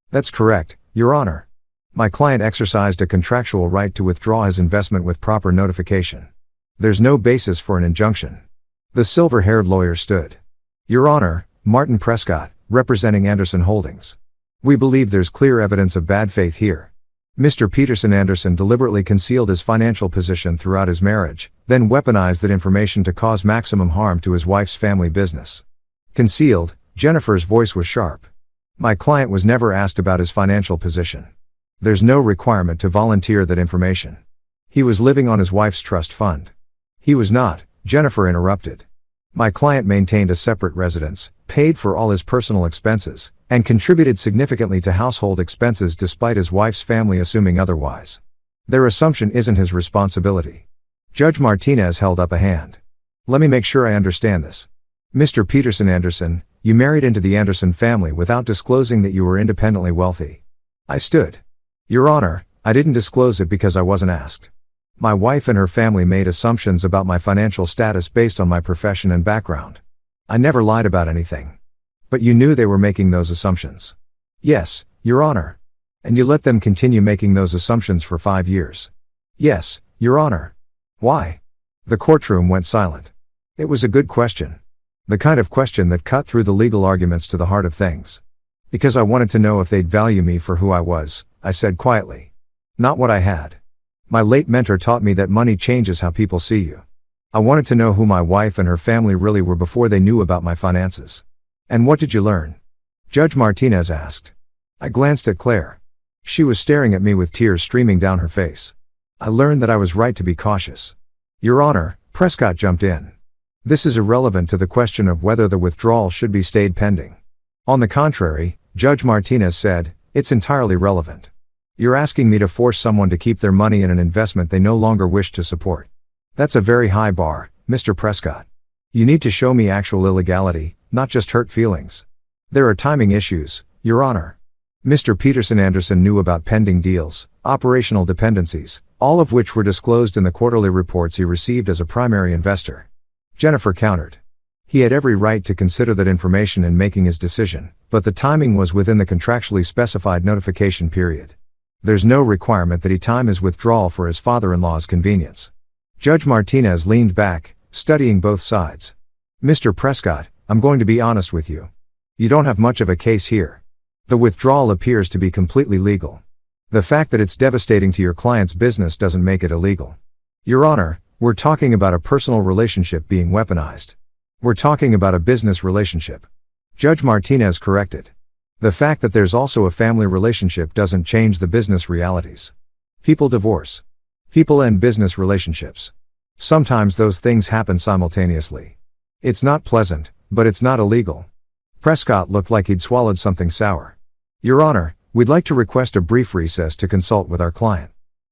That's correct, Your Honor. My client exercised a contractual right to withdraw his investment with proper notification. There's no basis for an injunction. The silver-haired lawyer stood. Your Honor, Martin Prescott, representing Anderson Holdings. We believe there's clear evidence of bad faith here. Mr. Peterson Anderson deliberately concealed his financial position throughout his marriage, then weaponized that information to cause maximum harm to his wife's family business. Concealed, Jennifer's voice was sharp. My client was never asked about his financial position. There's no requirement to volunteer that information. He was living on his wife's trust fund. He was not, Jennifer interrupted. My client maintained a separate residence, paid for all his personal expenses, and contributed significantly to household expenses despite his wife's family assuming otherwise. Their assumption isn't his responsibility. Judge Martinez held up a hand. Let me make sure I understand this. Mr. Peterson Anderson, you married into the Anderson family without disclosing that you were independently wealthy. I stood. Your Honor, I didn't disclose it because I wasn't asked. My wife and her family made assumptions about my financial status based on my profession and background. I never lied about anything. But you knew they were making those assumptions. Yes, Your Honor. And you let them continue making those assumptions for 5 years. Yes, Your Honor. Why? The courtroom went silent. It was a good question. The kind of question that cut through the legal arguments to the heart of things. Because I wanted to know if they'd value me for who I was, I said quietly. Not what I had. My late mentor taught me that money changes how people see you. I wanted to know who my wife and her family really were before they knew about my finances. And what did you learn? Judge Martinez asked. I glanced at Claire. She was staring at me with tears streaming down her face. I learned that I was right to be cautious. Your Honor, Prescott jumped in. This is irrelevant to the question of whether the withdrawal should be stayed pending. On the contrary, Judge Martinez said, it's entirely relevant. You're asking me to force someone to keep their money in an investment they no longer wish to support. That's a very high bar, Mr. Prescott. You need to show me actual illegality, not just hurt feelings. There are timing issues, Your Honor. Mr. Peterson Anderson knew about pending deals, operational dependencies, all of which were disclosed in the quarterly reports he received as a primary investor. Jennifer countered. He had every right to consider that information in making his decision, but the timing was within the contractually specified notification period. There's no requirement that he time his withdrawal for his father-in-law's convenience. Judge Martinez leaned back, studying both sides. Mr. Prescott, I'm going to be honest with you. You don't have much of a case here. The withdrawal appears to be completely legal. The fact that it's devastating to your client's business doesn't make it illegal. Your Honor, we're talking about a personal relationship being weaponized. We're talking about a business relationship. Judge Martinez corrected. The fact that there's also a family relationship doesn't change the business realities. People divorce. People end business relationships. Sometimes those things happen simultaneously. It's not pleasant, but it's not illegal. Prescott looked like he'd swallowed something sour. Your Honor, we'd like to request a brief recess to consult with our client.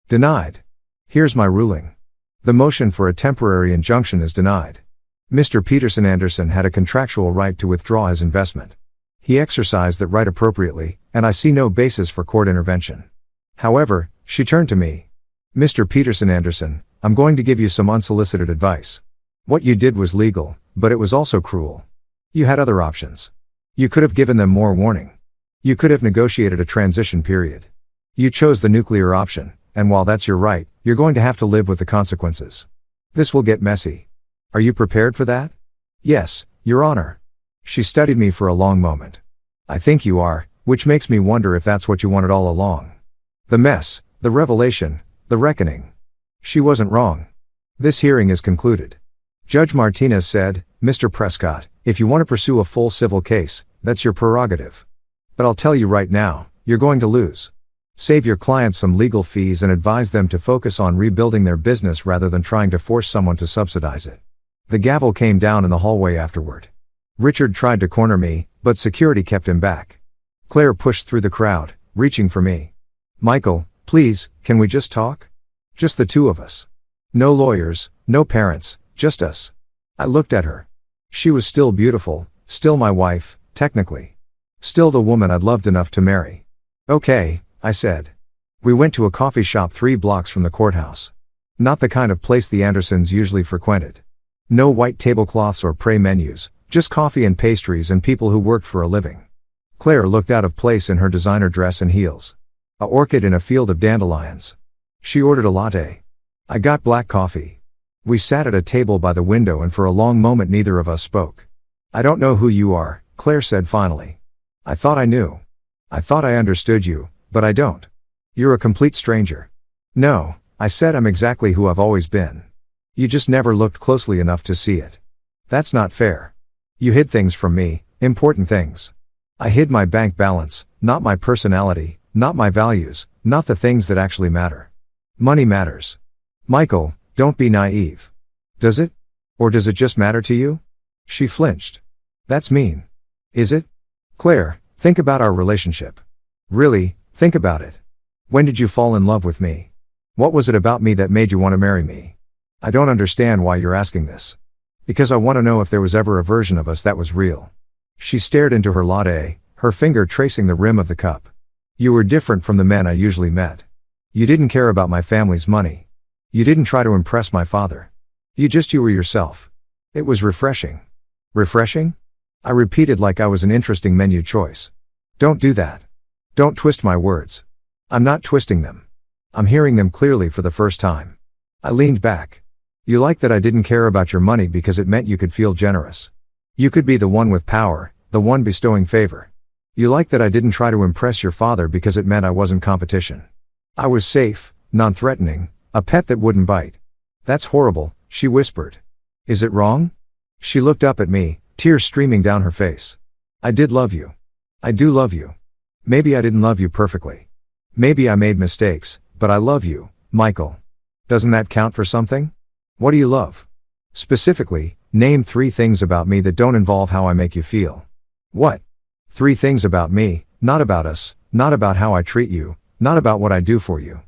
Denied. Here's my ruling. The motion for a temporary injunction is denied. Mr. Peterson Anderson had a contractual right to withdraw his investment. He exercised that right appropriately, and I see no basis for court intervention. However, she turned to me. Mr. Peterson Anderson, I'm going to give you some unsolicited advice. What you did was legal, but it was also cruel. You had other options. You could have given them more warning. You could have negotiated a transition period. You chose the nuclear option, and while that's your right, you're going to have to live with the consequences. This will get messy. Are you prepared for that? Yes, Your Honor. She studied me for a long moment. I think you are, which makes me wonder if that's what you wanted all along. The mess, the revelation, the reckoning. She wasn't wrong. This hearing is concluded. Judge Martinez said, Mr. Prescott, if you want to pursue a full civil case, that's your prerogative. But I'll tell you right now, you're going to lose. Save your clients some legal fees and advise them to focus on rebuilding their business rather than trying to force someone to subsidize it. The gavel came down in the hallway afterward. Richard tried to corner me, but security kept him back. Claire pushed through the crowd, reaching for me. Michael, please, can we just talk? Just the two of us. No lawyers, no parents, just us. I looked at her. She was still beautiful, still my wife, technically. Still the woman I'd loved enough to marry. Okay, I said. We went to a coffee shop 3 blocks from the courthouse. Not the kind of place the Andersons usually frequented. No white tablecloths or prey menus, just coffee and pastries and people who worked for a living. Claire looked out of place in her designer dress and heels. A orchid in a field of dandelions. She ordered a latte. I got black coffee. We sat at a table by the window and for a long moment neither of us spoke. I don't know who you are, Claire said finally. I thought I knew. I thought I understood you, but I don't. You're a complete stranger. No, I said, I'm exactly who I've always been. You just never looked closely enough to see it. That's not fair. You hid things from me, important things. I hid my bank balance, not my personality, not my values, not the things that actually matter. Money matters. Michael, don't be naive. Does it? Or does it just matter to you? She flinched. That's mean. Is it? Claire, think about our relationship. Really, think about it. When did you fall in love with me? What was it about me that made you want to marry me? I don't understand why you're asking this. Because I want to know if there was ever a version of us that was real. She stared into her latte, her finger tracing the rim of the cup. You were different from the men I usually met. You didn't care about my family's money. You didn't try to impress my father. You were yourself. It was refreshing. Refreshing? I repeated like I was an interesting menu choice. Don't do that. Don't twist my words. I'm not twisting them. I'm hearing them clearly for the first time. I leaned back. You like that I didn't care about your money because it meant you could feel generous. You could be the one with power, the one bestowing favor. You like that I didn't try to impress your father because it meant I wasn't competition. I was safe, non-threatening, a pet that wouldn't bite. That's horrible, she whispered. Is it wrong? She looked up at me, tears streaming down her face. I did love you. I do love you. Maybe I didn't love you perfectly. Maybe I made mistakes, but I love you, Michael. Doesn't that count for something? What do you love? Specifically, name 3 things about me that don't involve how I make you feel. What? 3 things about me, not about us, not about how I treat you, not about what I do for you.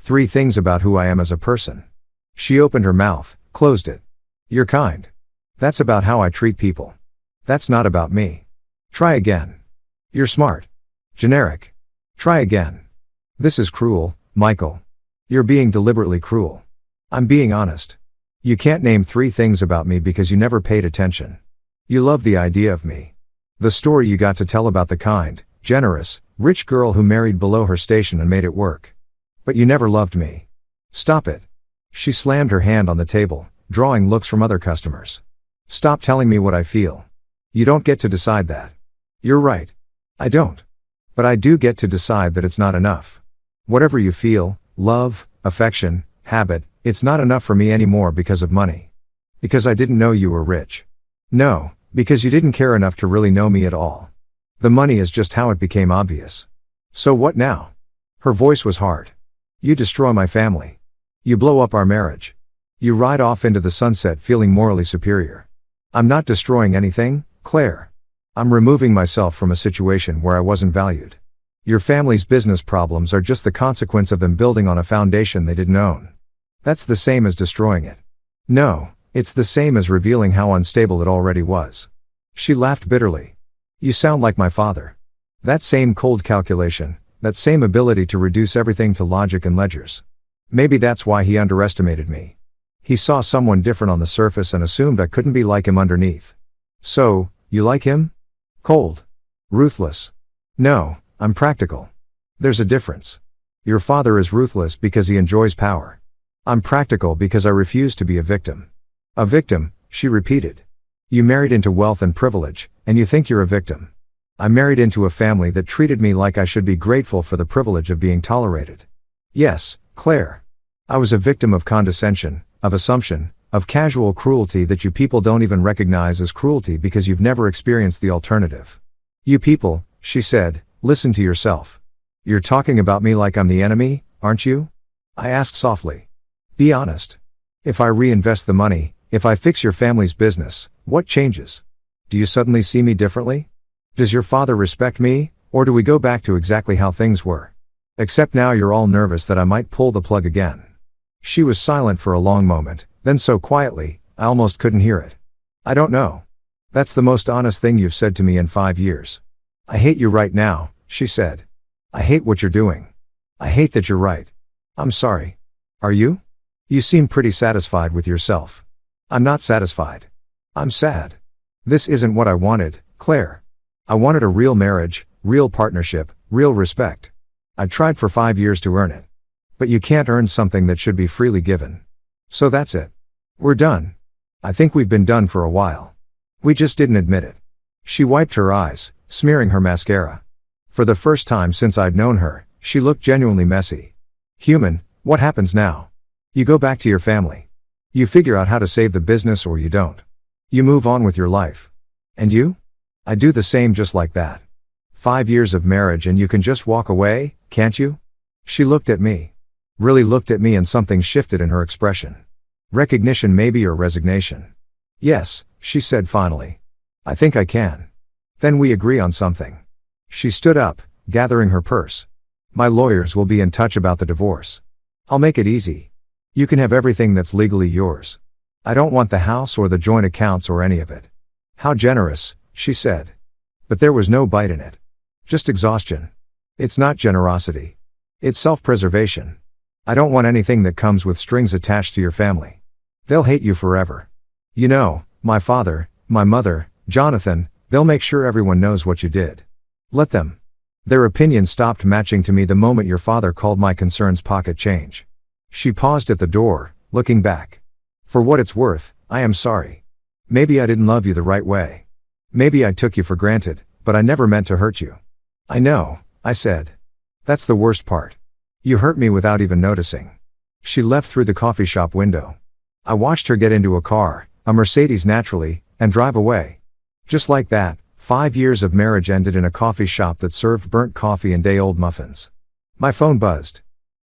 3 things about who I am as a person. She opened her mouth, closed it. You're kind. That's about how I treat people. That's not about me. Try again. You're smart. Generic. Try again. This is cruel, Michael. You're being deliberately cruel. I'm being honest. You can't name 3 things about me because you never paid attention. You love the idea of me. The story you got to tell about the kind, generous, rich girl who married below her station and made it work. But you never loved me. Stop it. She slammed her hand on the table, drawing looks from other customers. Stop telling me what I feel. You don't get to decide that. You're right. I don't. But I do get to decide that it's not enough. Whatever you feel, love, affection, habit, it's not enough for me anymore because of money. Because I didn't know you were rich. No, because you didn't care enough to really know me at all. The money is just how it became obvious. So what now? Her voice was hard. You destroy my family. You blow up our marriage. You ride off into the sunset feeling morally superior. I'm not destroying anything, Claire. I'm removing myself from a situation where I wasn't valued. Your family's business problems are just the consequence of them building on a foundation they didn't own. That's the same as destroying it. No, it's the same as revealing how unstable it already was. She laughed bitterly. You sound like my father. That same cold calculation, that same ability to reduce everything to logic and ledgers. Maybe that's why he underestimated me. He saw someone different on the surface and assumed I couldn't be like him underneath. So, you like him? Cold. Ruthless. No, I'm practical. There's a difference. Your father is ruthless because he enjoys power. I'm practical because I refuse to be a victim. A victim, she repeated. You married into wealth and privilege, and you think you're a victim. I married into a family that treated me like I should be grateful for the privilege of being tolerated. Yes, Claire. I was a victim of condescension, of assumption, of casual cruelty that you people don't even recognize as cruelty because you've never experienced the alternative. You people, she said, listen to yourself. You're talking about me like I'm the enemy, aren't you? I asked softly. Be honest. If I reinvest the money, if I fix your family's business, what changes? Do you suddenly see me differently? Does your father respect me, or do we go back to exactly how things were? Except now you're all nervous that I might pull the plug again. She was silent for a long moment, then so quietly, I almost couldn't hear it. I don't know. That's the most honest thing you've said to me in 5 years. I hate you right now, she said. I hate what you're doing. I hate that you're right. I'm sorry. Are you? You seem pretty satisfied with yourself. I'm not satisfied. I'm sad. This isn't what I wanted, Claire. I wanted a real marriage, real partnership, real respect. I tried for 5 years to earn it. But you can't earn something that should be freely given. So that's it. We're done. I think we've been done for a while. We just didn't admit it. She wiped her eyes, smearing her mascara. For the first time since I'd known her, she looked genuinely messy. Human, what happens now? You go back to your family. You figure out how to save the business or you don't. You move on with your life. And you? I do the same just like that. 5 years of marriage and you can just walk away, can't you? She looked at me. Really looked at me and something shifted in her expression. Recognition maybe or resignation. Yes, she said finally. I think I can. Then we agree on something. She stood up, gathering her purse. My lawyers will be in touch about the divorce. I'll make it easy. You can have everything that's legally yours. I don't want the house or the joint accounts or any of it. How generous, she said. But there was no bite in it. Just exhaustion. It's not generosity. It's self-preservation. I don't want anything that comes with strings attached to your family. They'll hate you forever. You know, my father, my mother, Jonathan, they'll make sure everyone knows what you did. Let them. Their opinion stopped matching to me the moment your father called my concerns pocket change. She paused at the door, looking back. For what it's worth, I am sorry. Maybe I didn't love you the right way. Maybe I took you for granted, but I never meant to hurt you. I know, I said. That's the worst part. You hurt me without even noticing. She left through the coffee shop window. I watched her get into a car, a Mercedes naturally, and drive away. Just like that, 5 years of marriage ended in a coffee shop that served burnt coffee and day-old muffins. My phone buzzed.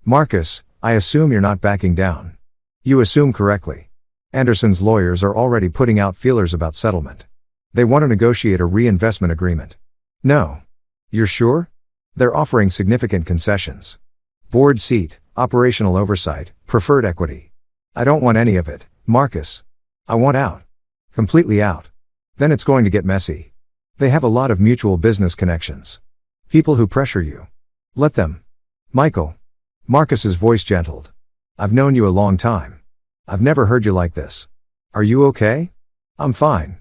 Marcus, I assume you're not backing down. You assume correctly. Anderson's lawyers are already putting out feelers about settlement. They want to negotiate a reinvestment agreement. No. You're sure? They're offering significant concessions. Board seat, operational oversight, preferred equity. I don't want any of it, Marcus. I want out. Completely out. Then it's going to get messy. They have a lot of mutual business connections. People who pressure you. Let them. Michael. Marcus's voice gentled. I've known you a long time. I've never heard you like this. Are you okay? I'm fine.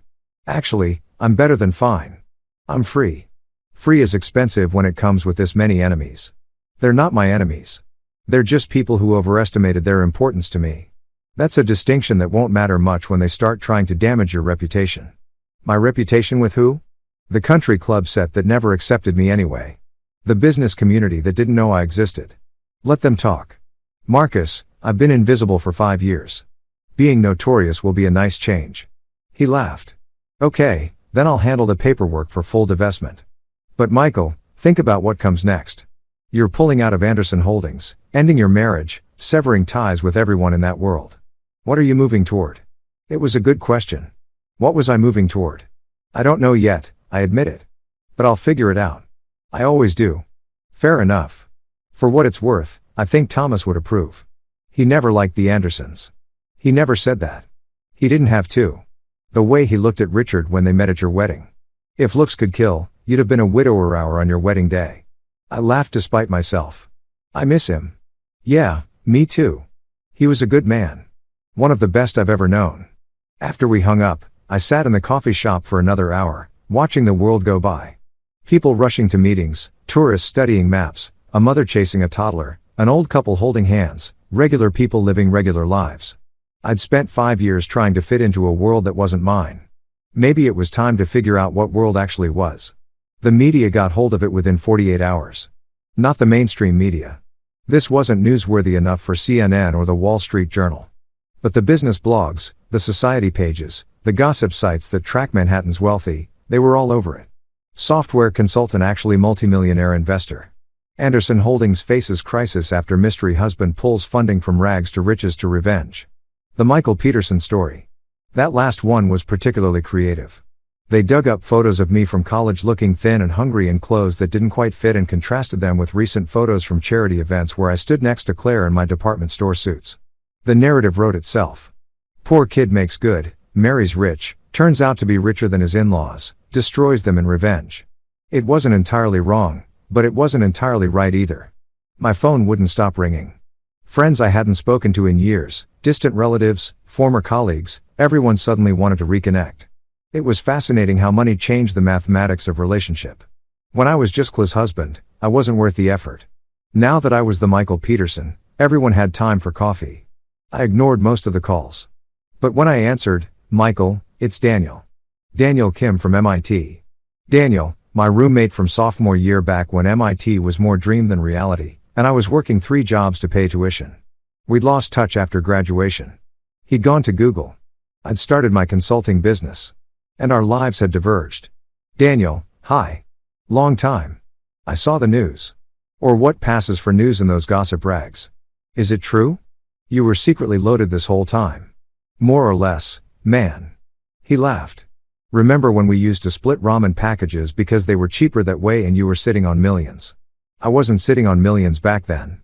Actually, I'm better than fine. I'm free. Free is expensive when it comes with this many enemies. They're not my enemies. They're just people who overestimated their importance to me. That's a distinction that won't matter much when they start trying to damage your reputation. My reputation with who? The country club set that never accepted me anyway. The business community that didn't know I existed. Let them talk. Marcus, I've been invisible for 5 years. Being notorious will be a nice change. He laughed. Okay, then I'll handle the paperwork for full divestment. But Michael, think about what comes next. You're pulling out of Anderson Holdings, ending your marriage, severing ties with everyone in that world. What are you moving toward? It was a good question. What was I moving toward? I don't know yet, I admit it. But I'll figure it out. I always do. Fair enough. For what it's worth, I think Thomas would approve. He never liked the Andersons. He never said that. He didn't have to. The way he looked at Richard when they met at your wedding. If looks could kill, you'd have been a widower hour on your wedding day. I laughed despite myself. I miss him. Yeah, me too. He was a good man. One of the best I've ever known. After we hung up, I sat in the coffee shop for another hour, watching the world go by. People rushing to meetings, tourists studying maps, a mother chasing a toddler, an old couple holding hands, regular people living regular lives. I'd spent 5 years trying to fit into a world that wasn't mine. Maybe it was time to figure out what world actually was. The media got hold of it within 48 hours. Not the mainstream media. This wasn't newsworthy enough for CNN or the Wall Street Journal. But the business blogs, the society pages, the gossip sites that track Manhattan's wealthy, they were all over it. Software consultant actually multimillionaire investor. Anderson Holdings faces crisis after mystery husband pulls funding from rags to riches to revenge. The Michael Peterson story. That last one was particularly creative. They dug up photos of me from college looking thin and hungry in clothes that didn't quite fit and contrasted them with recent photos from charity events where I stood next to Claire in my department store suits. The narrative wrote itself. Poor kid makes good, marries rich, turns out to be richer than his in-laws, destroys them in revenge. It wasn't entirely wrong, but it wasn't entirely right either. My phone wouldn't stop ringing. Friends I hadn't spoken to in years, distant relatives, former colleagues, everyone suddenly wanted to reconnect. It was fascinating how money changed the mathematics of relationship. When I was just Claire's husband, I wasn't worth the effort. Now that I was the Michael Peterson, everyone had time for coffee. I ignored most of the calls. But when I answered, Michael, it's Daniel. Daniel Kim from MIT. Daniel, my roommate from sophomore year back when MIT was more dream than reality, and I was working 3 jobs to pay tuition. We'd lost touch after graduation. He'd gone to Google. I'd started my consulting business. And our lives had diverged. Daniel, hi. Long time. I saw the news. Or what passes for news in those gossip rags. Is it true? You were secretly loaded this whole time. More or less, man. He laughed. Remember when we used to split ramen packages because they were cheaper that way and you were sitting on millions? I wasn't sitting on millions back then.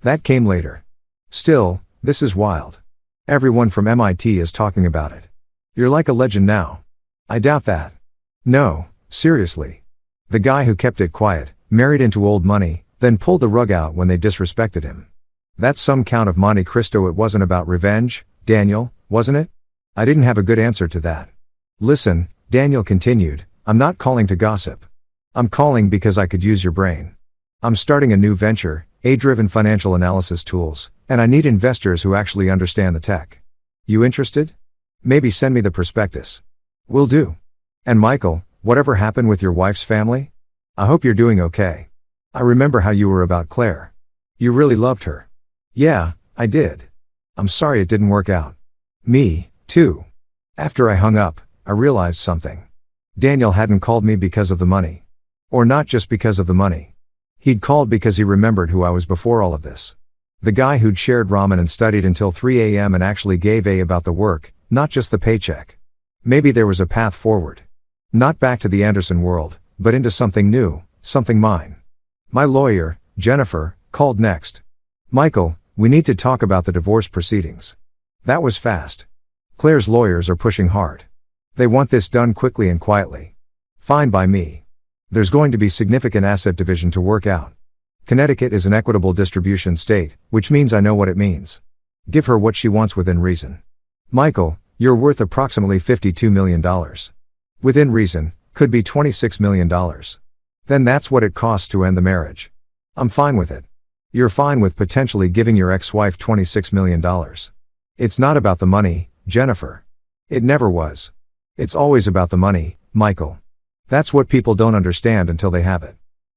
That came later. Still, this is wild. Everyone from MIT is talking about it. You're like a legend now. I doubt that. No, seriously. The guy who kept it quiet, married into old money, then pulled the rug out when they disrespected him. That's some Count of Monte Cristo. It wasn't about revenge, Daniel, wasn't it? I didn't have a good answer to that. Listen, Daniel continued, I'm not calling to gossip. I'm calling because I could use your brain. I'm starting a new venture, AI-driven financial analysis tools, and I need investors who actually understand the tech. You interested? Maybe send me the prospectus. Will do. And Michael, whatever happened with your wife's family? I hope you're doing okay. I remember how you were about Claire. You really loved her. Yeah, I did. I'm sorry it didn't work out. Me, too. After I hung up, I realized something. Daniel hadn't called me because of the money. Or not just because of the money. He'd called because he remembered who I was before all of this. The guy who'd shared ramen and studied until 3 a.m. and actually gave a about the work, not just the paycheck. Maybe there was a path forward. Not back to the Anderson world, but into something new, something mine. My lawyer, Jennifer, called next. Michael, we need to talk about the divorce proceedings. That was fast. Claire's lawyers are pushing hard. They want this done quickly and quietly. Fine by me. There's going to be significant asset division to work out. Connecticut is an equitable distribution state, which means I know what it means. Give her what she wants within reason. Michael, you're worth approximately $52 million. Within reason, could be $26 million. Then that's what it costs to end the marriage. I'm fine with it. You're fine with potentially giving your ex-wife $26 million. It's not about the money, Jennifer. It never was. It's always about the money, Michael. That's what people don't understand until they have it.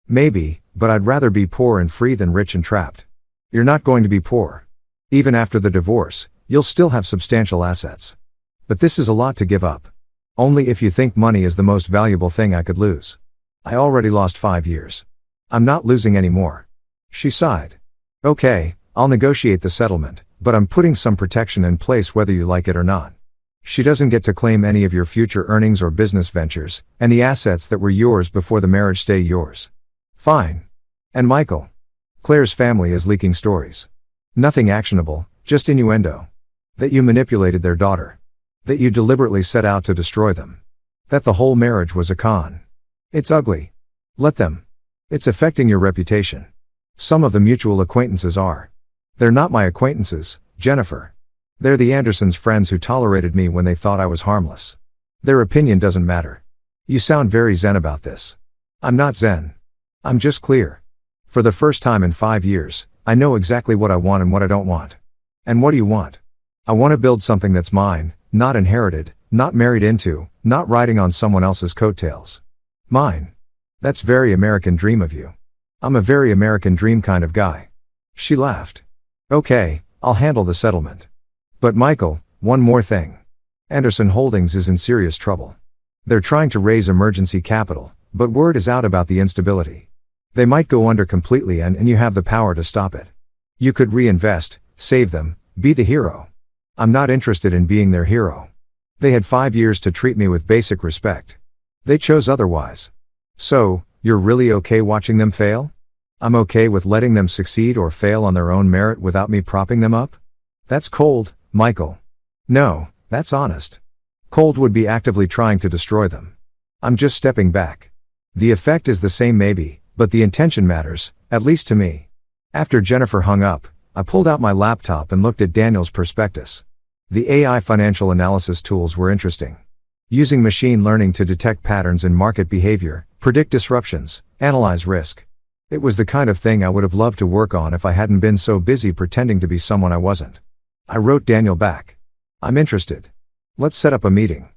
Maybe, but I'd rather be poor and free than rich and trapped. You're not going to be poor. Even after the divorce, you'll still have substantial assets. But this is a lot to give up. Only if you think money is the most valuable thing I could lose. I already lost 5 years. I'm not losing any more. She sighed. Okay, I'll negotiate the settlement, but I'm putting some protection in place whether you like it or not. She doesn't get to claim any of your future earnings or business ventures, and the assets that were yours before the marriage stay yours. Fine. And Michael? Claire's family is leaking stories. Nothing actionable, just innuendo. That you manipulated their daughter. That you deliberately set out to destroy them. That the whole marriage was a con. It's ugly. Let them. It's affecting your reputation. Some of the mutual acquaintances are. They're not my acquaintances, Jennifer. They're the Andersons' friends who tolerated me when they thought I was harmless. Their opinion doesn't matter. You sound very zen about this. I'm not zen. I'm just clear. For the first time in 5 years, I know exactly what I want and what I don't want. And what do you want? I want to build something that's mine, not inherited, not married into, not riding on someone else's coattails. Mine. That's very American dream of you. I'm a very American dream kind of guy. She laughed. Okay, I'll handle the settlement. But Michael, one more thing. Anderson Holdings is in serious trouble. They're trying to raise emergency capital, but word is out about the instability. They might go under completely and you have the power to stop it. You could reinvest, save them, be the hero. I'm not interested in being their hero. They had 5 years to treat me with basic respect. They chose otherwise. So, you're really okay watching them fail? I'm okay with letting them succeed or fail on their own merit without me propping them up? That's cold, Michael. No, that's honest. Cold would be actively trying to destroy them. I'm just stepping back. The effect is the same maybe, but the intention matters, at least to me. After Jennifer hung up, I pulled out my laptop and looked at Daniel's prospectus. The AI financial analysis tools were interesting. Using machine learning to detect patterns in market behavior, predict disruptions, analyze risk. It was the kind of thing I would have loved to work on if I hadn't been so busy pretending to be someone I wasn't. I wrote Daniel back. I'm interested. Let's set up a meeting.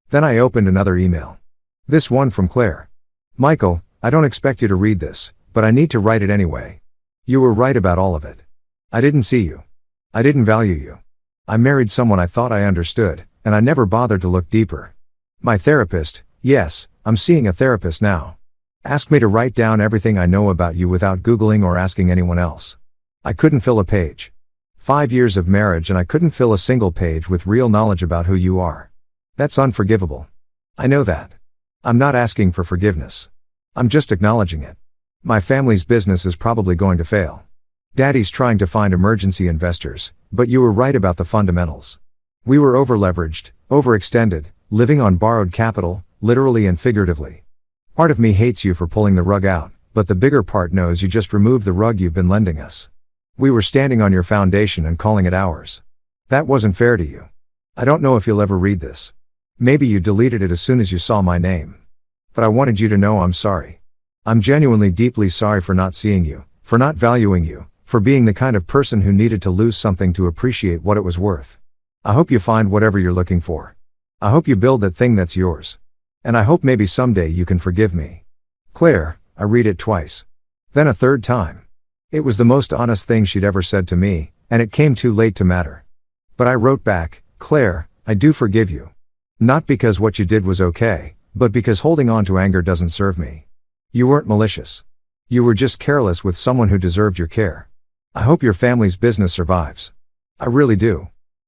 Then I opened another email. This one from Claire. Michael, I don't expect you to read this, but I need to write it anyway. You were right about all of it. I didn't see you. I didn't value you. I married someone I thought I understood, and I never bothered to look deeper. My therapist, yes, I'm seeing a therapist now. Asked me to write down everything I know about you without Googling or asking anyone else. I couldn't fill a page. 5 years of marriage and I couldn't fill a single page with real knowledge about who you are. That's unforgivable. I know that. I'm not asking for forgiveness. I'm just acknowledging it. My family's business is probably going to fail. Daddy's trying to find emergency investors, but you were right about the fundamentals. We were overleveraged, overextended, living on borrowed capital, literally and figuratively. Part of me hates you for pulling the rug out, but the bigger part knows you just removed the rug you've been lending us. We were standing on your foundation and calling it ours. That wasn't fair to you. I don't know if you'll ever read this. Maybe you deleted it as soon as you saw my name. But I wanted you to know I'm sorry. I'm genuinely deeply sorry for not seeing you, for not valuing you, for being the kind of person who needed to lose something to appreciate what it was worth. I hope you find whatever you're looking for. I hope you build that thing that's yours. And I hope maybe someday you can forgive me. Claire. I read it twice. Then a third time. It was the most honest thing she'd ever said to me, and it came too late to matter. But I wrote back, Claire, I do forgive you. Not because what you did was okay, but because holding on to anger doesn't serve me. You weren't malicious. You were just careless with someone who deserved your care. I hope your family's business survives. I really do.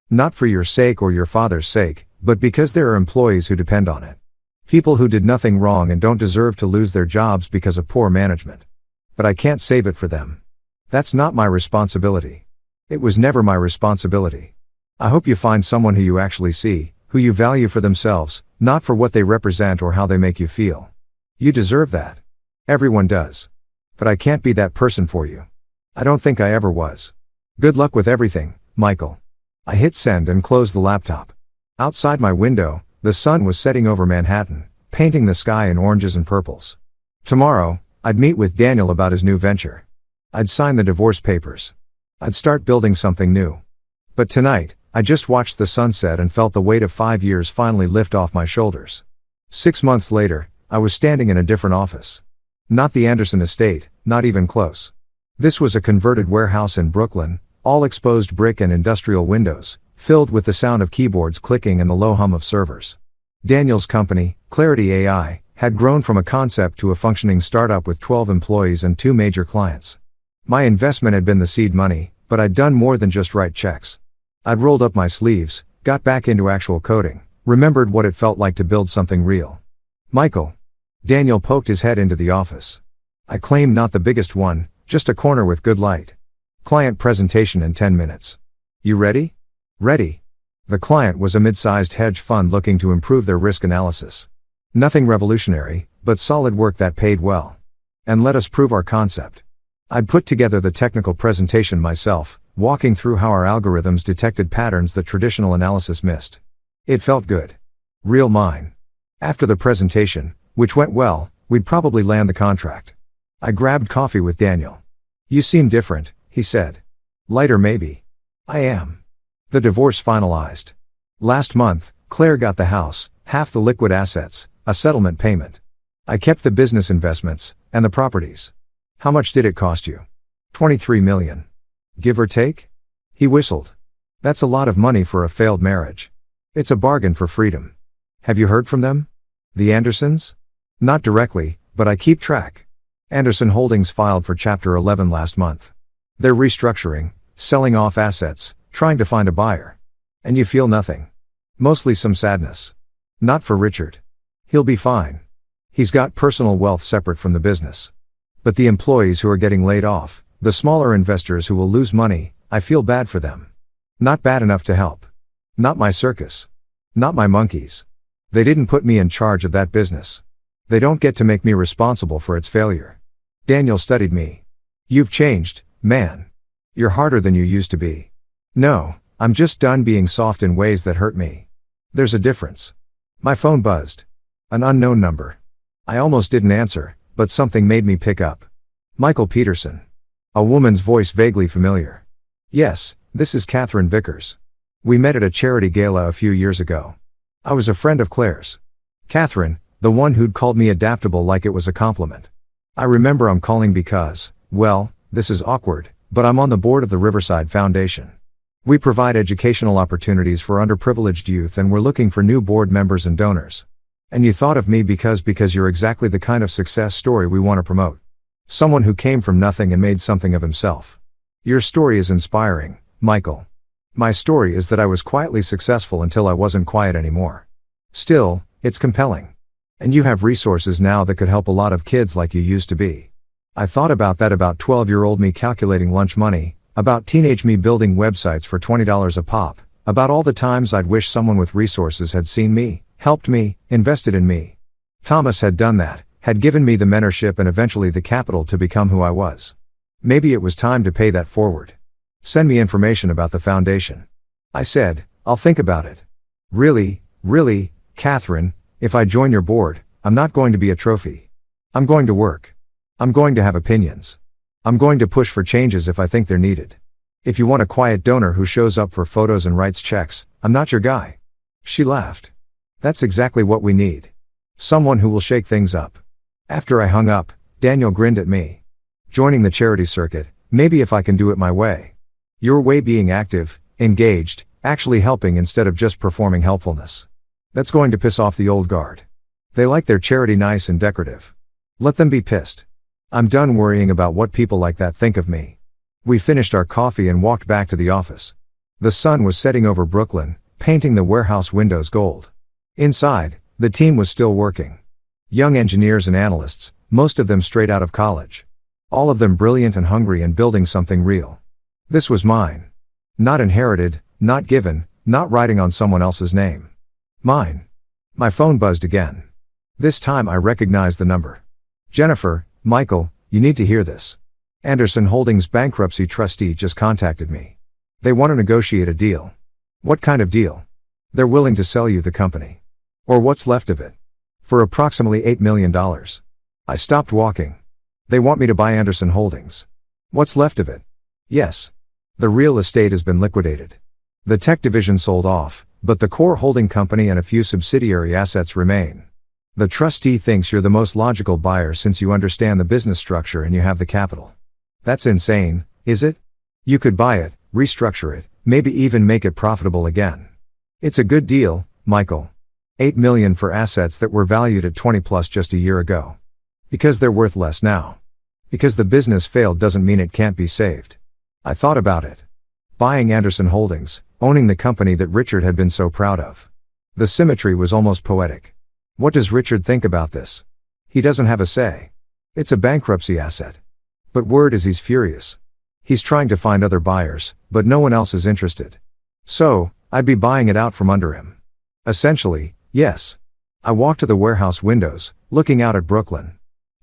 Not for your sake or your father's sake, but because there are employees who depend on it. People who did nothing wrong and don't deserve to lose their jobs because of poor management. But I can't save it for them. That's not my responsibility. It was never my responsibility. I hope you find someone who you actually see, who you value for themselves, not for what they represent or how they make you feel. You deserve that. Everyone does. But I can't be that person for you. I don't think I ever was. Good luck with everything, Michael. I hit send and closed the laptop. Outside my window, the sun was setting over Manhattan, painting the sky in oranges and purples. Tomorrow, I'd meet with Daniel about his new venture. I'd sign the divorce papers. I'd start building something new. But tonight, I just watched the sunset and felt the weight of 5 years finally lift off my shoulders. 6 months later, I was standing in a different office. Not the Anderson estate, not even close. This was a converted warehouse in Brooklyn, all exposed brick and industrial windows, filled with the sound of keyboards clicking and the low hum of servers. Daniel's company, Clarity AI, had grown from a concept to a functioning startup with 12 employees and 2 major clients. My investment had been the seed money, but I'd done more than just write checks. I'd rolled up my sleeves, got back into actual coding, remembered what it felt like to build something real. Michael. Daniel poked his head into the office. I claimed not the biggest one, just a corner with good light. Client presentation in 10 minutes. You ready? Ready. The client was a mid-sized hedge fund looking to improve their risk analysis. Nothing revolutionary, but solid work that paid well. And let us prove our concept. I'd put together the technical presentation myself, walking through how our algorithms detected patterns that traditional analysis missed. It felt good. Real mine. After the presentation, which went well, we'd probably land the contract. I grabbed coffee with Daniel. You seem different, he said. Lighter maybe. I am. The divorce finalized. Last month, Claire got the house, half the liquid assets, a settlement payment. I kept the business investments, and the properties. How much did it cost you? $23 million. Give or take? He whistled. That's a lot of money for a failed marriage. It's a bargain for freedom. Have you heard from them? The Andersons? Not directly, but I keep track. Anderson Holdings filed for Chapter 11 last month. They're restructuring, selling off assets, trying to find a buyer. And you feel nothing. Mostly some sadness. Not for Richard. He'll be fine. He's got personal wealth separate from the business. But the employees who are getting laid off, the smaller investors who will lose money, I feel bad for them. Not bad enough to help. Not my circus. Not my monkeys. They didn't put me in charge of that business. They don't get to make me responsible for its failure. Daniel studied me. You've changed, man. You're harder than you used to be. No, I'm just done being soft in ways that hurt me. There's a difference. My phone buzzed. An unknown number. I almost didn't answer, but something made me pick up. Michael Peterson. A woman's voice vaguely familiar. Yes, this is Catherine Vickers. We met at a charity gala a few years ago. I was a friend of Claire's. Catherine, the one who'd called me adaptable like it was a compliment. I remember I'm calling because, well, this is awkward, but I'm on the board of the Riverside Foundation. We provide educational opportunities for underprivileged youth and we're looking for new board members and donors. And you thought of me because you're exactly the kind of success story we want to promote. Someone who came from nothing and made something of himself. Your story is inspiring, Michael. My story is that I was quietly successful until I wasn't quiet anymore. Still, it's compelling. And you have resources now that could help a lot of kids like you used to be. I thought about that about 12-year-old me calculating lunch money, about teenage me building websites for $20 a pop, about all the times I'd wish someone with resources had seen me, helped me, invested in me. Thomas had done that, had given me the mentorship and eventually the capital to become who I was. Maybe it was time to pay that forward. Send me information about the foundation. I said, I'll think about it. Really, Catherine, if I join your board, I'm not going to be a trophy. I'm going to work. I'm going to have opinions. I'm going to push for changes if I think they're needed. If you want a quiet donor who shows up for photos and writes checks, I'm not your guy. She laughed. That's exactly what we need. Someone who will shake things up. After I hung up, Daniel grinned at me. Joining the charity circuit, maybe if I can do it my way. Your way being active, engaged, actually helping instead of just performing helpfulness. That's going to piss off the old guard. They like their charity nice and decorative. Let them be pissed. I'm done worrying about what people like that think of me. We finished our coffee and walked back to the office. The sun was setting over Brooklyn, painting the warehouse windows gold. Inside, the team was still working. Young engineers and analysts, most of them straight out of college. All of them brilliant and hungry and building something real. This was mine. Not inherited, not given, not writing on someone else's name. Mine. My phone buzzed again. This time I recognized the number. Jennifer, Michael, you need to hear this. Anderson Holdings bankruptcy trustee just contacted me. They want to negotiate a deal. What kind of deal? They're willing to sell you the company. Or what's left of it. For approximately $8 million. I stopped walking. They want me to buy Anderson Holdings. What's left of it? Yes. The real estate has been liquidated. The tech division sold off, but the core holding company and a few subsidiary assets remain. The trustee thinks you're the most logical buyer since you understand the business structure and you have the capital. That's insane, is it? You could buy it, restructure it, maybe even make it profitable again. It's a good deal, Michael. $8 million for assets that were valued at 20 plus just a year ago. Because they're worth less now. Because the business failed doesn't mean it can't be saved. I thought about it. Buying Anderson Holdings, owning the company that Richard had been so proud of. The symmetry was almost poetic. What does Richard think about this? He doesn't have a say. It's a bankruptcy asset. But word is he's furious. He's trying to find other buyers, but no one else is interested. So, I'd be buying it out from under him. Essentially, yes. I walked to the warehouse windows, looking out at Brooklyn.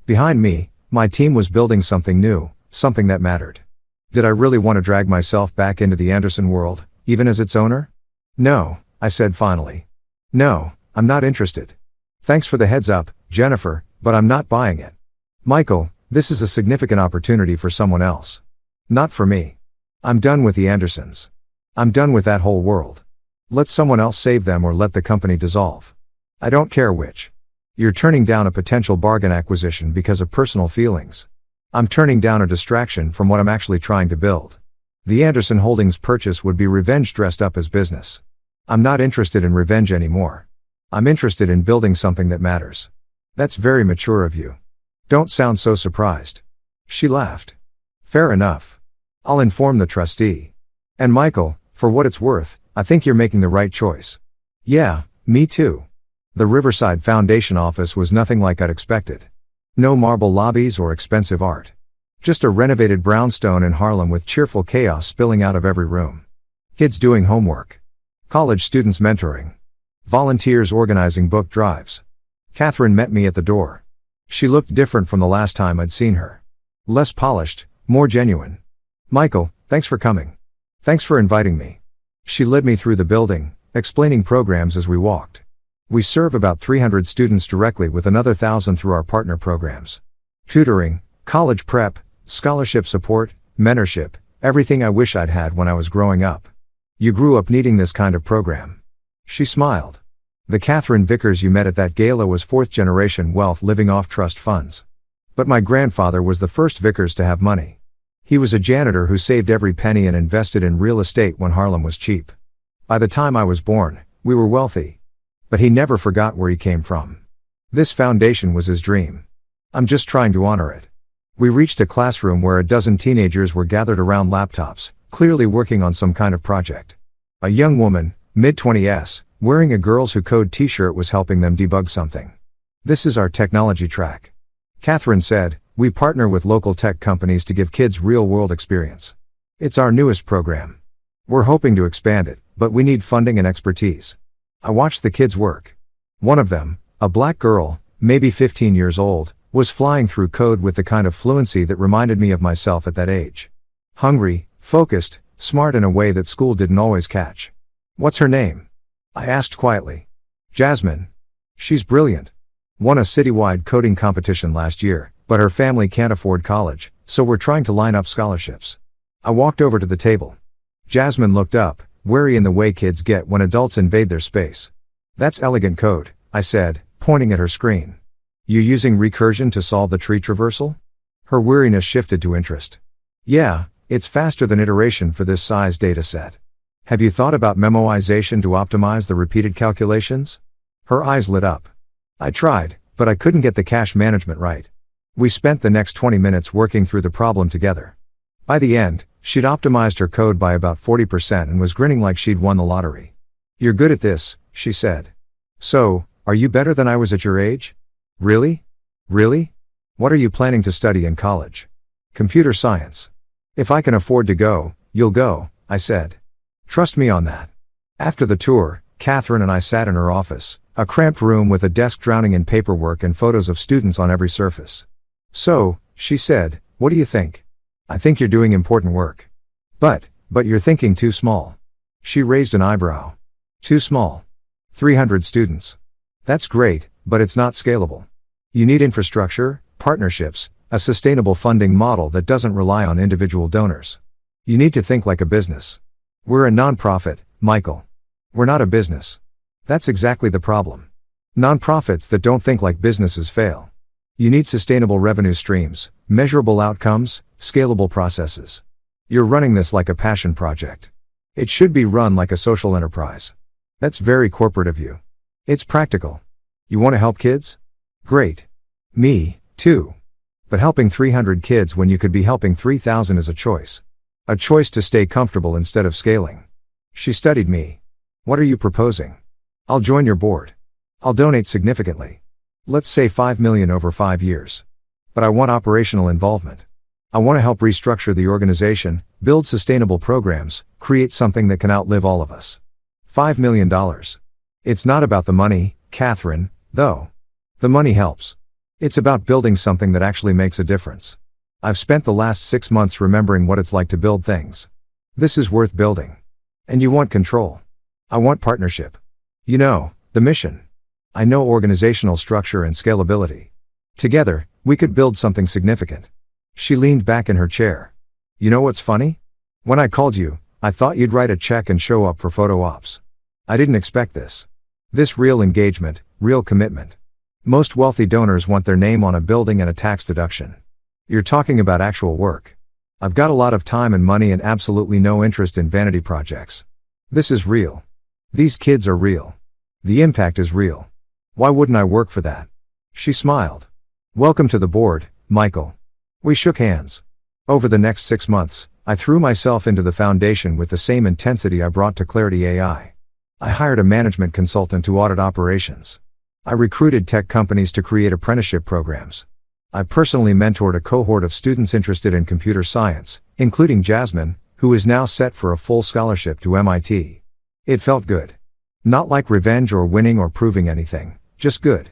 Behind me, my team was building something new, something that mattered. Did I really want to drag myself back into the Anderson world, even as its owner? No, I said finally. No, I'm not interested. Thanks for the heads up, Jennifer, but I'm not buying it. Michael, this is a significant opportunity for someone else. Not for me. I'm done with the Andersons. I'm done with that whole world. Let someone else save them or let the company dissolve. I don't care which. You're turning down a potential bargain acquisition because of personal feelings. I'm turning down a distraction from what I'm actually trying to build. The Anderson Holdings purchase would be revenge dressed up as business. I'm not interested in revenge anymore. I'm interested in building something that matters. That's very mature of you. Don't sound so surprised. She laughed. Fair enough. I'll inform the trustee. And Michael, for what it's worth, I think you're making the right choice. Yeah, me too. The Riverside Foundation office was nothing like I'd expected. No marble lobbies or expensive art. Just a renovated brownstone in Harlem with cheerful chaos spilling out of every room. Kids doing homework. College students mentoring. Volunteers organizing book drives. Catherine met me at the door. She looked different from the last time I'd seen her. Less polished, more genuine. Michael, thanks for coming. Thanks for inviting me. She led me through the building, explaining programs as we walked. We serve about 300 students directly with another 1,000 through our partner programs. Tutoring, college prep, scholarship support, mentorship, everything I wish I'd had when I was growing up. You grew up needing this kind of program. She smiled. The Catherine Vickers you met at that gala was fourth-generation wealth living off trust funds. But my grandfather was the first Vickers to have money. He was a janitor who saved every penny and invested in real estate when Harlem was cheap. By the time I was born, we were wealthy. But he never forgot where he came from. This foundation was his dream. I'm just trying to honor it. We reached a classroom where a dozen teenagers were gathered around laptops, clearly working on some kind of project. A young woman, mid-20s, wearing a Girls Who Code t-shirt was helping them debug something. This is our technology track. Catherine said, we partner with local tech companies to give kids real-world experience. It's our newest program. We're hoping to expand it, but we need funding and expertise. I watched the kids work. One of them, a black girl, maybe 15 years old, was flying through code with the kind of fluency that reminded me of myself at that age. Hungry, focused, smart in a way that school didn't always catch. What's her name? I asked quietly. Jasmine. She's brilliant. Won a citywide coding competition last year, but her family can't afford college, so we're trying to line up scholarships. I walked over to the table. Jasmine looked up, wary in the way kids get when adults invade their space. That's elegant code, I said, pointing at her screen. You using recursion to solve the tree traversal? Her weariness shifted to interest. Yeah, it's faster than iteration for this size data set. Have you thought about memoization to optimize the repeated calculations? Her eyes lit up. I tried, but I couldn't get the cache management right. We spent the next 20 minutes working through the problem together. By the end, she'd optimized her code by about 40% and was grinning like she'd won the lottery. You're good at this, she said. So, are you better than I was at your age? Really? Really? What are you planning to study in college? Computer science. If I can afford to go, you'll go, I said. Trust me on that. After the tour, Catherine and I sat in her office, a cramped room with a desk drowning in paperwork and photos of students on every surface. So, she said, what do you think? I think you're doing important work. But you're thinking too small. She raised an eyebrow. Too small. 300 students. That's great, but it's not scalable. You need infrastructure, partnerships, a sustainable funding model that doesn't rely on individual donors. You need to think like a business. We're a nonprofit, Michael. We're not a business. That's exactly the problem. Nonprofits that don't think like businesses fail. You need sustainable revenue streams, measurable outcomes, scalable processes. You're running this like a passion project. It should be run like a social enterprise. That's very corporate of you. It's practical. You want to help kids? Great. Me, too. But helping 300 kids when you could be helping 3,000 is a choice. A choice to stay comfortable instead of scaling. She studied me. What are you proposing? I'll join your board. I'll donate significantly. Let's say $5 million over 5 years. But I want operational involvement. I want to help restructure the organization, build sustainable programs, create something that can outlive all of us. $5 million. It's not about the money, Catherine, though. The money helps. It's about building something that actually makes a difference. I've spent the last 6 months remembering what it's like to build things. This is worth building. And you want control. I want partnership. You know, the mission. I know organizational structure and scalability. Together, we could build something significant. She leaned back in her chair. You know what's funny? When I called you, I thought you'd write a check and show up for photo ops. I didn't expect this. This real engagement, real commitment. Most wealthy donors want their name on a building and a tax deduction. You're talking about actual work. I've got a lot of time and money and absolutely no interest in vanity projects. This is real. These kids are real. The impact is real. Why wouldn't I work for that? She smiled. Welcome to the board, Michael. We shook hands. Over the next 6 months, I threw myself into the foundation with the same intensity I brought to Clarity AI. I hired a management consultant to audit operations. I recruited tech companies to create apprenticeship programs. I personally mentored a cohort of students interested in computer science, including Jasmine, who is now set for a full scholarship to MIT. It felt good. Not like revenge or winning or proving anything, just good.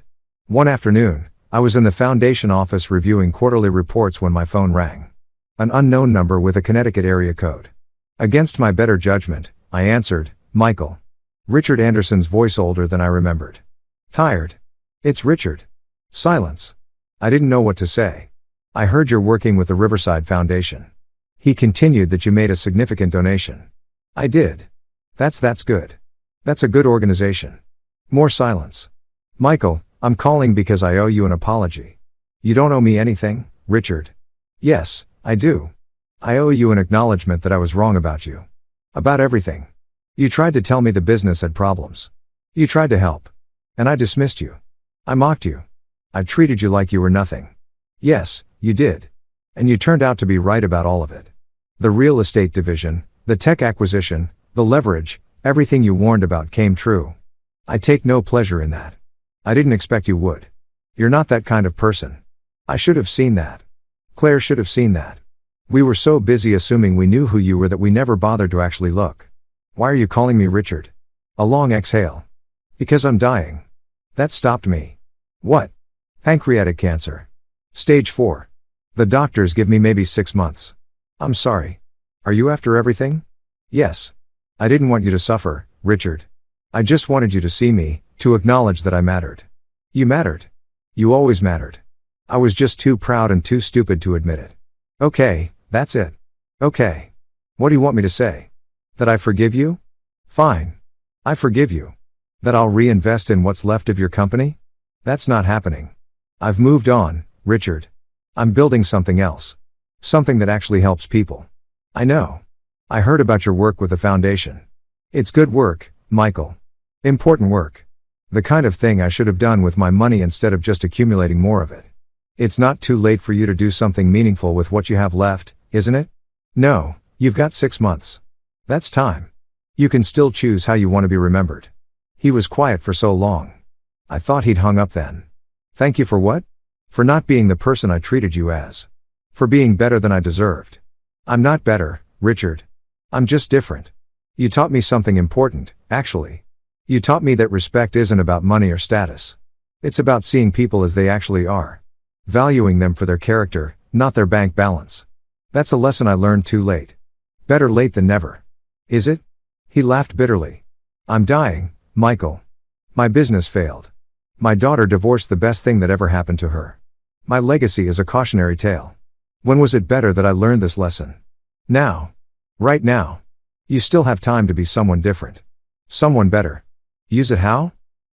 One afternoon, I was in the foundation office reviewing quarterly reports when my phone rang. An unknown number with a Connecticut area code. Against my better judgment, I answered, Michael. Richard Anderson's voice older than I remembered. Tired. It's Richard. Silence. I didn't know what to say. I heard you're working with the Riverside Foundation. He continued that you made a significant donation. I did. That's good. That's a good organization. More silence. Michael, I'm calling because I owe you an apology. You don't owe me anything, Richard. Yes, I do. I owe you an acknowledgement that I was wrong about you. About everything. You tried to tell me the business had problems. You tried to help. And I dismissed you. I mocked you. I treated you like you were nothing. Yes, you did. And you turned out to be right about all of it. The real estate division, the tech acquisition, the leverage, everything you warned about came true. I take no pleasure in that. I didn't expect you would. You're not that kind of person. I should have seen that. Claire should have seen that. We were so busy assuming we knew who you were that we never bothered to actually look. Why are you calling me Richard? A long exhale. Because I'm dying. That stopped me. What? Pancreatic cancer. Stage 4. The doctors give me maybe 6 months. I'm sorry. Are you after everything? Yes. I didn't want you to suffer, Richard. I just wanted you to see me, to acknowledge that I mattered. You mattered. You always mattered. I was just too proud and too stupid to admit it. Okay, that's it. Okay. What do you want me to say? That I forgive you? Fine. I forgive you. That I'll reinvest in what's left of your company? That's not happening. I've moved on, Richard. I'm building something else. Something that actually helps people. I know. I heard about your work with the foundation. It's good work, Michael. Important work. The kind of thing I should have done with my money instead of just accumulating more of it. It's not too late for you to do something meaningful with what you have left, isn't it? No, you've got 6 months. That's time. You can still choose how you want to be remembered. He was quiet for so long. I thought he'd hung up then. Thank you for what? For not being the person I treated you as. For being better than I deserved. I'm not better, Richard. I'm just different. You taught me something important, actually. You taught me that respect isn't about money or status. It's about seeing people as they actually are. Valuing them for their character, not their bank balance. That's a lesson I learned too late. Better late than never. Is it? He laughed bitterly. I'm dying, Michael. My business failed. My daughter divorced, the best thing that ever happened to her. My legacy is a cautionary tale. When was it better that I learned this lesson? Now. Right now. You still have time to be someone different. Someone better. Use it how?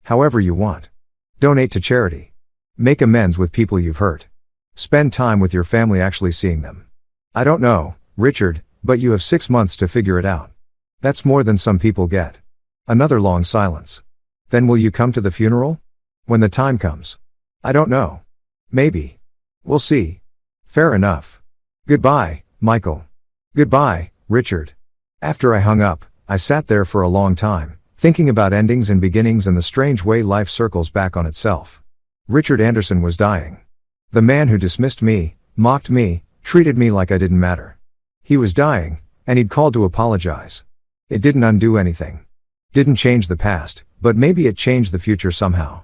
However you want. Donate to charity. Make amends with people you've hurt. Spend time with your family actually seeing them. I don't know, Richard, but you have 6 months to figure it out. That's more than some people get. Another long silence. Then will you come to the funeral? When the time comes. I don't know. Maybe. We'll see. Fair enough. Goodbye, Michael. Goodbye, Richard. After I hung up, I sat there for a long time, thinking about endings and beginnings and the strange way life circles back on itself. Richard Anderson was dying. The man who dismissed me, mocked me, treated me like I didn't matter. He was dying, and he'd called to apologize. It didn't undo anything. Didn't change the past, but maybe it changed the future somehow.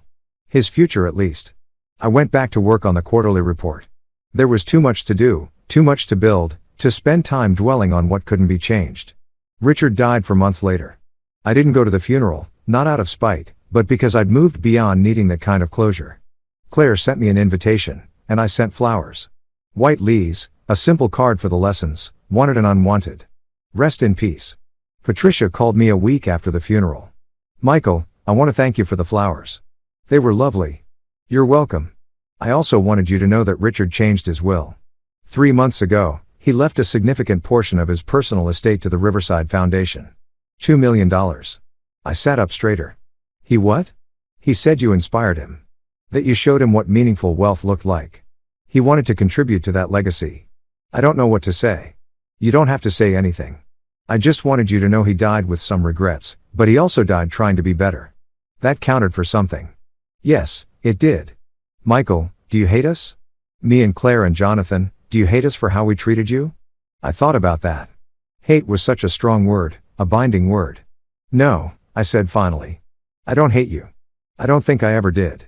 His future at least. I went back to work on the quarterly report. There was too much to do, too much to build, to spend time dwelling on what couldn't be changed. Richard died 4 months later. I didn't go to the funeral, not out of spite, but because I'd moved beyond needing that kind of closure. Claire sent me an invitation, and I sent flowers. White lees, a simple card for the lessons, wanted and unwanted. Rest in peace. Patricia called me a week after the funeral. Michael, I want to thank you for the flowers. They were lovely. You're welcome. I also wanted you to know that Richard changed his will. 3 months ago, he left a significant portion of his personal estate to the Riverside Foundation. $2 million. I sat up straighter. He what? He said you inspired him. That you showed him what meaningful wealth looked like. He wanted to contribute to that legacy. I don't know what to say. You don't have to say anything. I just wanted you to know he died with some regrets, but he also died trying to be better. That counted for something. Yes, it did. Michael, do you hate us? Me and Claire and Jonathan, do you hate us for how we treated you? I thought about that. Hate was such a strong word, a binding word. No, I said finally. I don't hate you. I don't think I ever did.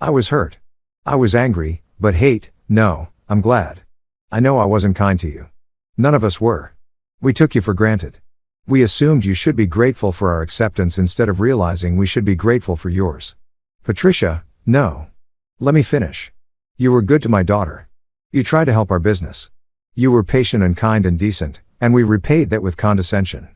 I was hurt. I was angry, but hate, no, I'm glad. I know I wasn't kind to you. None of us were. We took you for granted. We assumed you should be grateful for our acceptance instead of realizing we should be grateful for yours. Patricia, no. Let me finish. You were good to my daughter. You tried to help our business. You were patient and kind and decent, and we repaid that with condescension.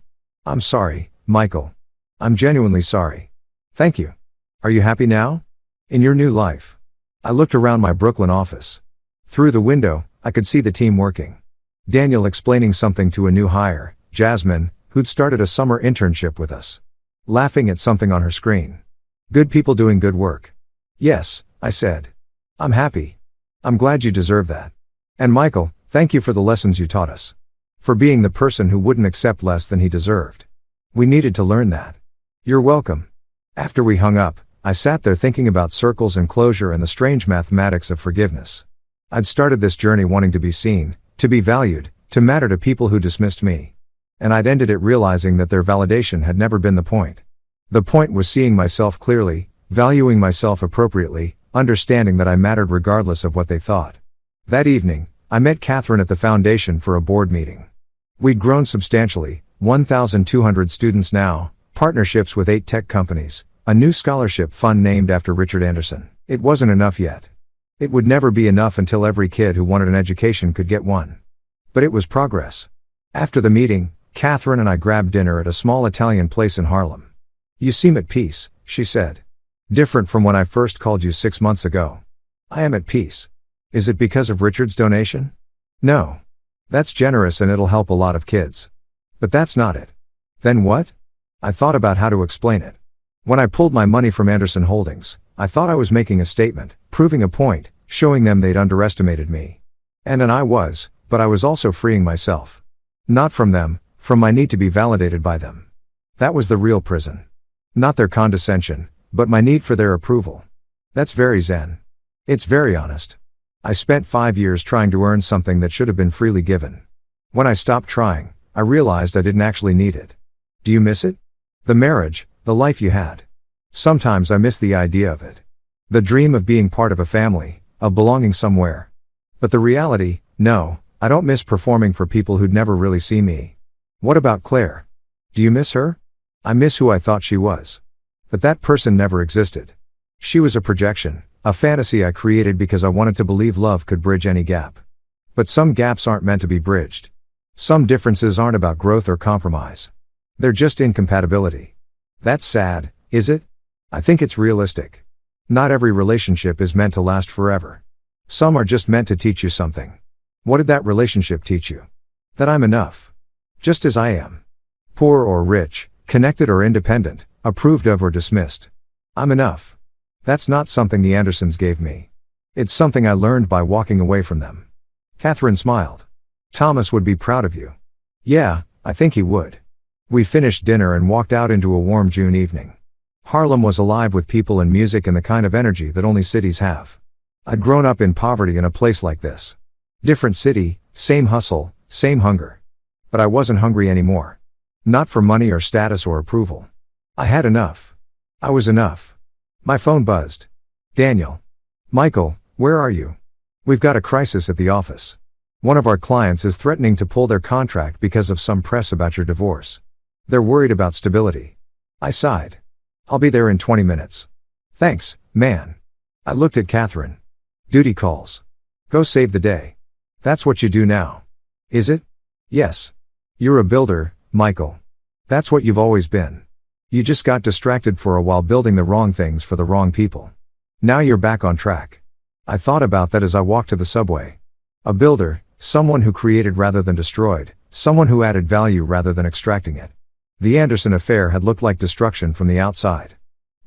I'm sorry, Michael. I'm genuinely sorry. Thank you. Are you happy now? In your new life? I looked around my Brooklyn office. Through the window, I could see the team working. Daniel explaining something to a new hire, Jasmine, who'd started a summer internship with us. Laughing at something on her screen. Good people doing good work. Yes, I said. I'm happy. I'm glad you deserve that. And Michael, thank you for the lessons you taught us. For being the person who wouldn't accept less than he deserved. We needed to learn that. You're welcome. After we hung up, I sat there thinking about circles and closure and the strange mathematics of forgiveness. I'd started this journey wanting to be seen, to be valued, to matter to people who dismissed me. And I'd ended it realizing that their validation had never been the point. The point was seeing myself clearly, valuing myself appropriately, understanding that I mattered regardless of what they thought. That evening, I met Catherine at the foundation for a board meeting. We'd grown substantially, 1,200 students now, partnerships with 8 tech companies, a new scholarship fund named after Richard Anderson. It wasn't enough yet. It would never be enough until every kid who wanted an education could get one. But it was progress. After the meeting, Catherine and I grabbed dinner at a small Italian place in Harlem. You seem at peace, she said. Different from when I first called you 6 months ago. I am at peace. Is it because of Richard's donation? No. That's generous and it'll help a lot of kids. But that's not it. Then what? I thought about how to explain it. When I pulled my money from Anderson Holdings, I thought I was making a statement, proving a point, showing them they'd underestimated me. And I was, but I was also freeing myself. Not from them, from my need to be validated by them. That was the real prison. Not their condescension, but my need for their approval. That's very zen. It's very honest. I spent 5 years trying to earn something that should have been freely given. When I stopped trying, I realized I didn't actually need it. Do you miss it? The marriage, the life you had. Sometimes I miss the idea of it. The dream of being part of a family, of belonging somewhere. But the reality, no, I don't miss performing for people who'd never really see me. What about Claire? Do you miss her? I miss who I thought she was. But that person never existed. She was a projection, a fantasy I created because I wanted to believe love could bridge any gap. But some gaps aren't meant to be bridged. Some differences aren't about growth or compromise. They're just incompatibility. That's sad, is it? I think it's realistic. Not every relationship is meant to last forever. Some are just meant to teach you something. What did that relationship teach you? That I'm enough. Just as I am. Poor or rich, connected or independent, approved of or dismissed. I'm enough. That's not something the Andersons gave me. It's something I learned by walking away from them. Catherine smiled. Thomas would be proud of you. Yeah, I think he would. We finished dinner and walked out into a warm June evening. Harlem was alive with people and music and the kind of energy that only cities have. I'd grown up in poverty in a place like this. Different city, same hustle, same hunger. But I wasn't hungry anymore. Not for money or status or approval. I had enough. I was enough. My phone buzzed. Daniel. Michael, where are you? We've got a crisis at the office. One of our clients is threatening to pull their contract because of some press about your divorce. They're worried about stability. I sighed. I'll be there in 20 minutes. Thanks, man. I looked at Catherine. Duty calls. Go save the day. That's what you do now. Is it? Yes. You're a builder, Michael. That's what you've always been. You just got distracted for a while building the wrong things for the wrong people. Now you're back on track. I thought about that as I walked to the subway. A builder, someone who created rather than destroyed, someone who added value rather than extracting it. The Anderson affair had looked like destruction from the outside.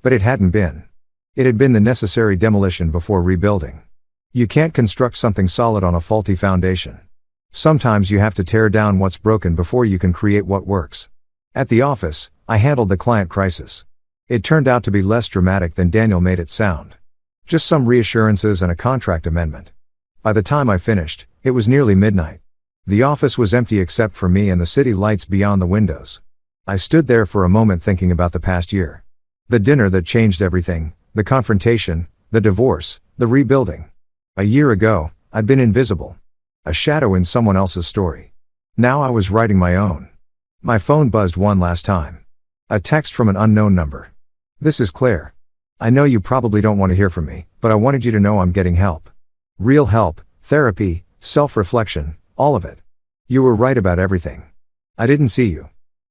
But it hadn't been. It had been the necessary demolition before rebuilding. You can't construct something solid on a faulty foundation. Sometimes you have to tear down what's broken before you can create what works. At the office, I handled the client crisis. It turned out to be less dramatic than Daniel made it sound. Just some reassurances and a contract amendment. By the time I finished, it was nearly midnight. The office was empty except for me and the city lights beyond the windows. I stood there for a moment thinking about the past year. The dinner that changed everything, the confrontation, the divorce, the rebuilding. A year ago, I'd been invisible. A shadow in someone else's story. Now I was writing my own. My phone buzzed one last time. A text from an unknown number. This is Claire. I know you probably don't want to hear from me, but I wanted you to know I'm getting help. Real help, therapy, self-reflection, all of it. You were right about everything. I didn't see you.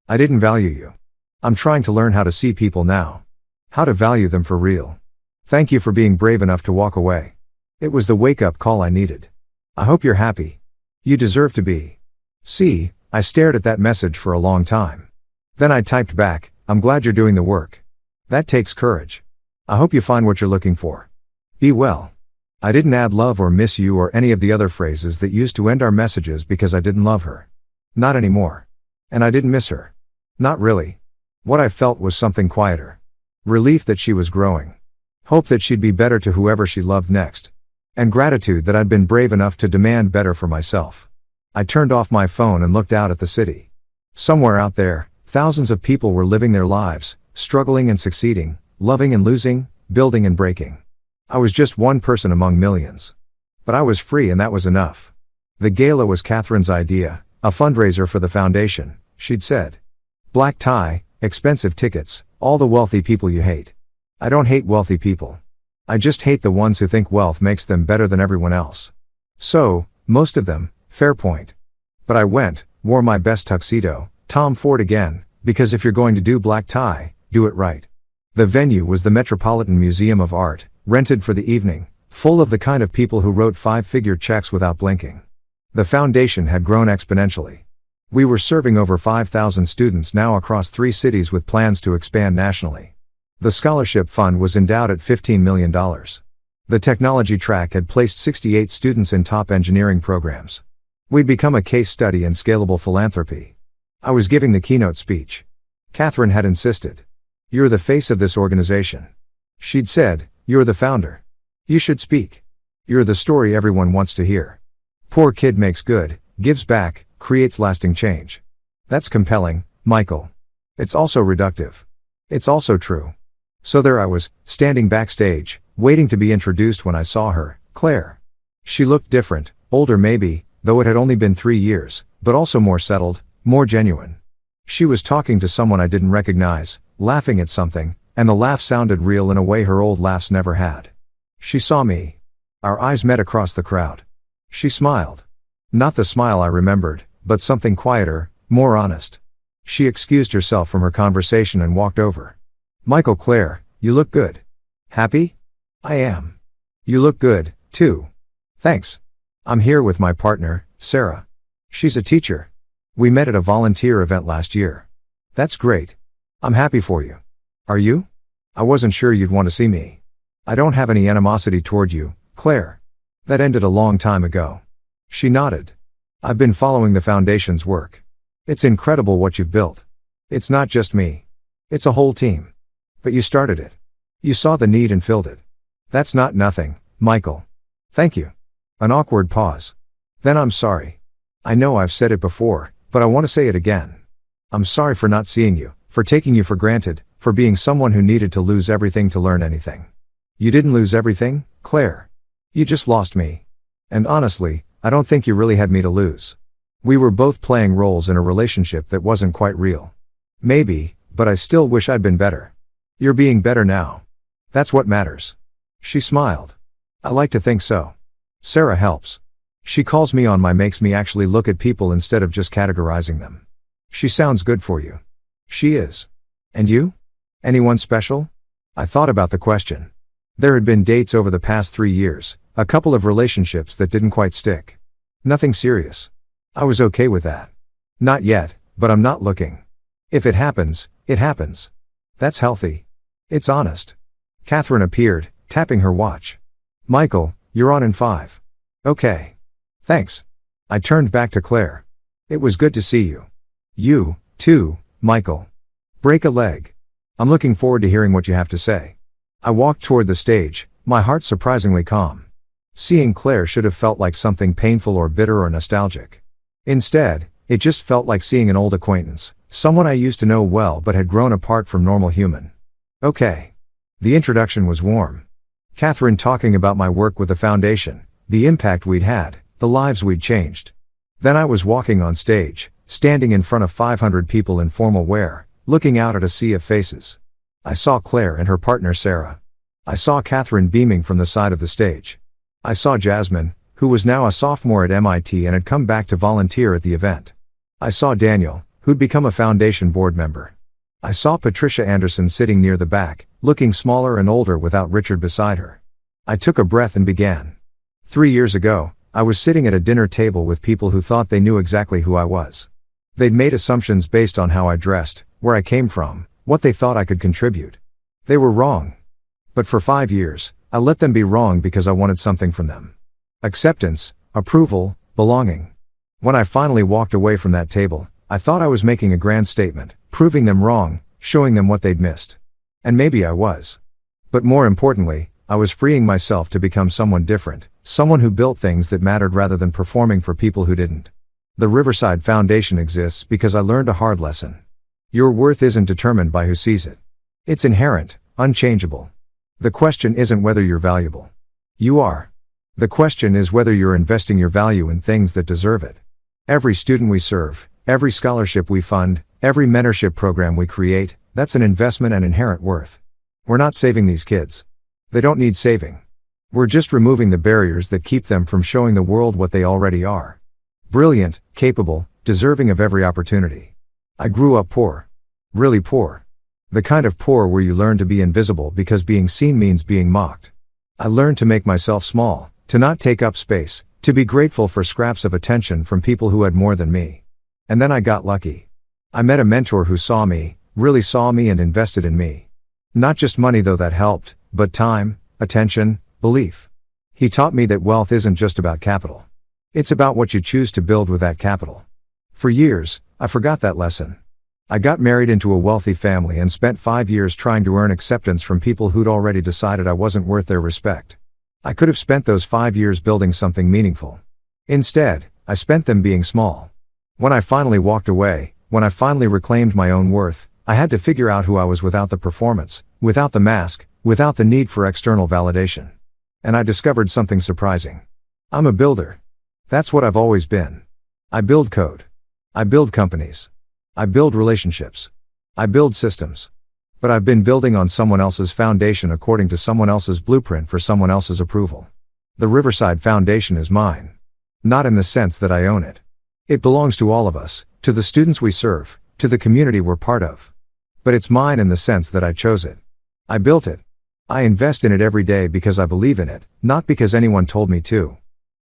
I didn't value you. I'm trying to learn how to see people now. How to value them for real. Thank you for being brave enough to walk away. It was the wake-up call I needed. I hope you're happy. You deserve to be. See, I stared at that message for a long time. Then I typed back, I'm glad you're doing the work. That takes courage. I hope you find what you're looking for. Be well. I didn't add love or miss you or any of the other phrases that used to end our messages because I didn't love her. Not anymore. And I didn't miss her. Not really. What I felt was something quieter. Relief that she was growing. Hope that she'd be better to whoever she loved next. And gratitude that I'd been brave enough to demand better for myself. I turned off my phone and looked out at the city. Somewhere out there, thousands of people were living their lives, struggling and succeeding, loving and losing, building and breaking. I was just one person among millions. But I was free and that was enough. The gala was Catherine's idea, a fundraiser for the foundation, she'd said. Black tie, expensive tickets, all the wealthy people you hate. I don't hate wealthy people. I just hate the ones who think wealth makes them better than everyone else. So, most of them, fair point. But I went, wore my best tuxedo, Tom Ford again, because if you're going to do black tie, do it right. The venue was the Metropolitan Museum of Art, rented for the evening, full of the kind of people who wrote five-figure checks without blinking. The foundation had grown exponentially. We were serving over 5,000 students now across 3 cities with plans to expand nationally. The scholarship fund was endowed at $15 million. The technology track had placed 68 students in top engineering programs. We'd become a case study in scalable philanthropy. I was giving the keynote speech. Catherine had insisted. You're the face of this organization. She'd said, you're the founder. You should speak. You're the story everyone wants to hear. Poor kid makes good, gives back, creates lasting change. That's compelling, Michael. It's also reductive. It's also true. So there I was, standing backstage, waiting to be introduced when I saw her, Claire. She looked different, older maybe, though it had only been 3 years, but also more settled, more genuine. She was talking to someone I didn't recognize, laughing at something, And the laugh sounded real in a way her old laughs never had. She saw me. Our eyes met across the crowd. She smiled. Not the smile I remembered, but something quieter, more honest. She excused herself from her conversation and walked over. Michael, Claire, you look good. Happy? I am. You look good, too. Thanks. I'm here with my partner, Sarah. She's a teacher. We met at a volunteer event last year. That's great. I'm happy for you. Are you? I wasn't sure you'd want to see me. I don't have any animosity toward you, Claire. That ended a long time ago. She nodded. I've been following the Foundation's work. It's incredible what you've built. It's not just me. It's a whole team. But you started it. You saw the need and filled it. That's not nothing, Michael. Thank you. An awkward pause. Then I'm sorry. I know I've said it before, but I want to say it again. I'm sorry for not seeing you, for taking you for granted, for being someone who needed to lose everything to learn anything. You didn't lose everything, Claire. You just lost me. And honestly, I don't think you really had me to lose. We were both playing roles in a relationship that wasn't quite real. Maybe, but I still wish I'd been better. You're being better now. That's what matters. She smiled. I like to think so. Sarah helps. She calls me on my makes me actually look at people instead of just categorizing them. She sounds good for you. She is. And you? Anyone special? I thought about the question. There had been dates over the past 3 years, a couple of relationships that didn't quite stick. Nothing serious. I was okay with that. Not yet, but I'm not looking. If it happens, it happens. That's healthy. It's honest. Catherine appeared, tapping her watch. Michael, you're on in 5. Okay. Thanks. I turned back to Claire. It was good to see you. You, too, Michael. Break a leg. I'm looking forward to hearing what you have to say. I walked toward the stage, my heart surprisingly calm. Seeing Claire should have felt like something painful or bitter or nostalgic. Instead, it just felt like seeing an old acquaintance, someone I used to know well but had grown apart from normal human. Okay. The introduction was warm. Catherine talking about my work with the Foundation, the impact we'd had, the lives we'd changed. Then I was walking on stage, standing in front of 500 people in formal wear, looking out at a sea of faces. I saw Claire and her partner Sarah. I saw Catherine beaming from the side of the stage. I saw Jasmine, who was now a sophomore at MIT and had come back to volunteer at the event. I saw Daniel, who'd become a Foundation board member. I saw Patricia Anderson sitting near the back, looking smaller and older without Richard beside her. I took a breath and began. 3 years ago, I was sitting at a dinner table with people who thought they knew exactly who I was. They'd made assumptions based on how I dressed, where I came from, what they thought I could contribute. They were wrong. But for 5 years, I let them be wrong because I wanted something from them. Acceptance, approval, belonging. When I finally walked away from that table, I thought I was making a grand statement, proving them wrong, showing them what they'd missed. And maybe I was. But more importantly, I was freeing myself to become someone different, someone who built things that mattered rather than performing for people who didn't. The Riverside Foundation exists because I learned a hard lesson. Your worth isn't determined by who sees it. It's inherent, unchangeable. The question isn't whether you're valuable. You are. The question is whether you're investing your value in things that deserve it. Every student we serve, every scholarship we fund, every mentorship program we create, that's an investment and inherent worth. We're not saving these kids. They don't need saving. We're just removing the barriers that keep them from showing the world what they already are. Brilliant, capable, deserving of every opportunity. I grew up poor. Really poor. The kind of poor where you learn to be invisible because being seen means being mocked. I learned to make myself small, to not take up space, to be grateful for scraps of attention from people who had more than me. And then I got lucky. I met a mentor who saw me, really saw me and invested in me. Not just money though that helped, but time, attention, belief. He taught me that wealth isn't just about capital. It's about what you choose to build with that capital. For years, I forgot that lesson. I got married into a wealthy family and spent 5 years trying to earn acceptance from people who'd already decided I wasn't worth their respect. I could have spent those 5 years building something meaningful. Instead, I spent them being small. When I finally walked away, when I finally reclaimed my own worth, I had to figure out who I was without the performance, without the mask, without the need for external validation. And I discovered something surprising. I'm a builder. That's what I've always been. I build code. I build companies. I build relationships. I build systems. But I've been building on someone else's foundation according to someone else's blueprint for someone else's approval. The Riverside Foundation is mine. Not in the sense that I own it. It belongs to all of us, to the students we serve, to the community we're part of. But it's mine in the sense that I chose it. I built it. I invest in it every day because I believe in it, not because anyone told me to.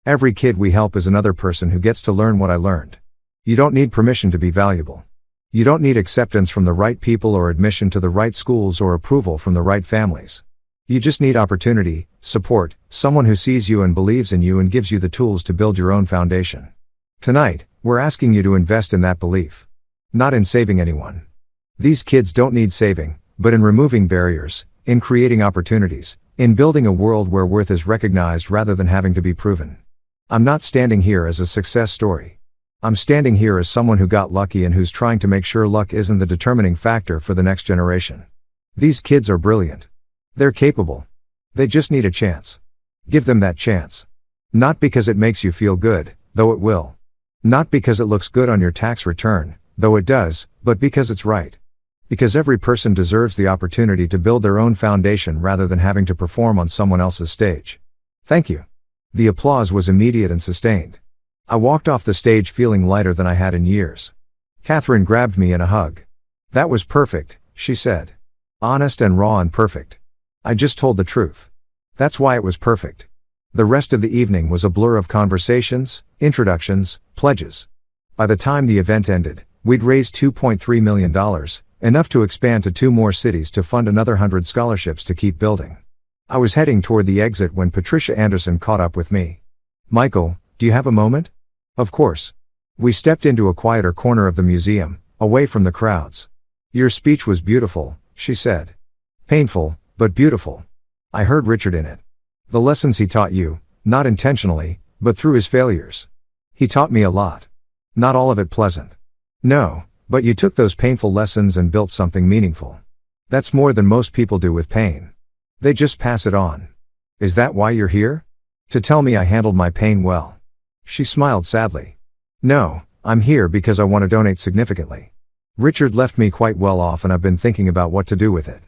Every kid we help is another person who gets to learn what I learned. You don't need permission to be valuable. You don't need acceptance from the right people or admission to the right schools or approval from the right families. You just need opportunity, support, someone who sees you and believes in you and gives you the tools to build your own foundation. Tonight, we're asking you to invest in that belief. Not in saving anyone. These kids don't need saving, but in removing barriers, in creating opportunities, in building a world where worth is recognized rather than having to be proven. I'm not standing here as a success story. I'm standing here as someone who got lucky and who's trying to make sure luck isn't the determining factor for the next generation. These kids are brilliant. They're capable. They just need a chance. Give them that chance. Not because it makes you feel good, though it will. Not because it looks good on your tax return, though it does, but because it's right. Because every person deserves the opportunity to build their own foundation rather than having to perform on someone else's stage. Thank you. The applause was immediate and sustained. I walked off the stage feeling lighter than I had in years. Catherine grabbed me in a hug. That was perfect, she said. Honest and raw and perfect. I just told the truth. That's why it was perfect. The rest of the evening was a blur of conversations, introductions, pledges. By the time the event ended, we'd raised $2.3 million, enough to expand to 2 more cities to fund another 100 scholarships to keep building. I was heading toward the exit when Patricia Anderson caught up with me. Michael, do you have a moment? Of course. We stepped into a quieter corner of the museum, away from the crowds. Your speech was beautiful, she said. Painful, but beautiful. I heard Richard in it. The lessons he taught you, not intentionally, but through his failures. He taught me a lot. Not all of it pleasant. No, but you took those painful lessons and built something meaningful. That's more than most people do with pain. They just pass it on. Is that why you're here? To tell me I handled my pain well. She smiled sadly. No, I'm here because I want to donate significantly. Richard left me quite well off and I've been thinking about what to do with it.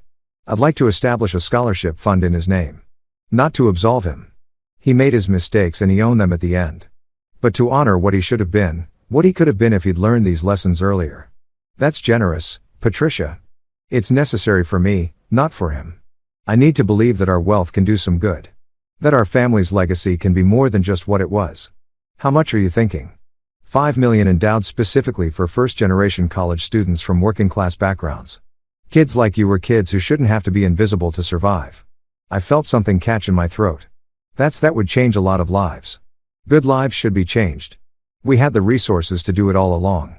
I'd like to establish a scholarship fund in his name. Not to absolve him. He made his mistakes and he owned them at the end. But to honor what he should have been, what he could have been if he'd learned these lessons earlier. That's generous, Patricia. It's necessary for me, not for him. I need to believe that our wealth can do some good. That our family's legacy can be more than just what it was. How much are you thinking? $5 million endowed specifically for first-generation college students from working-class backgrounds. Kids like you were kids who shouldn't have to be invisible to survive. I felt something catch in my throat. That would change a lot of lives. Good lives should be changed. We had the resources to do it all along.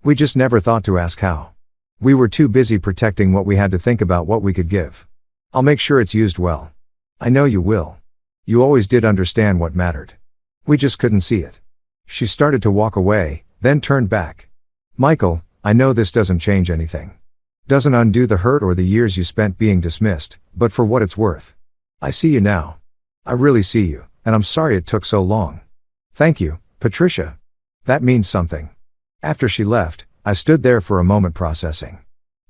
We just never thought to ask how. We were too busy protecting what we had to think about what we could give. I'll make sure it's used well. I know you will. You always did understand what mattered. We just couldn't see it. She started to walk away, then turned back. Michael, I know this doesn't change anything. Doesn't undo the hurt or the years you spent being dismissed, but for what it's worth. I see you now. I really see you, and I'm sorry it took so long. Thank you, Patricia. That means something. After she left, I stood there for a moment processing.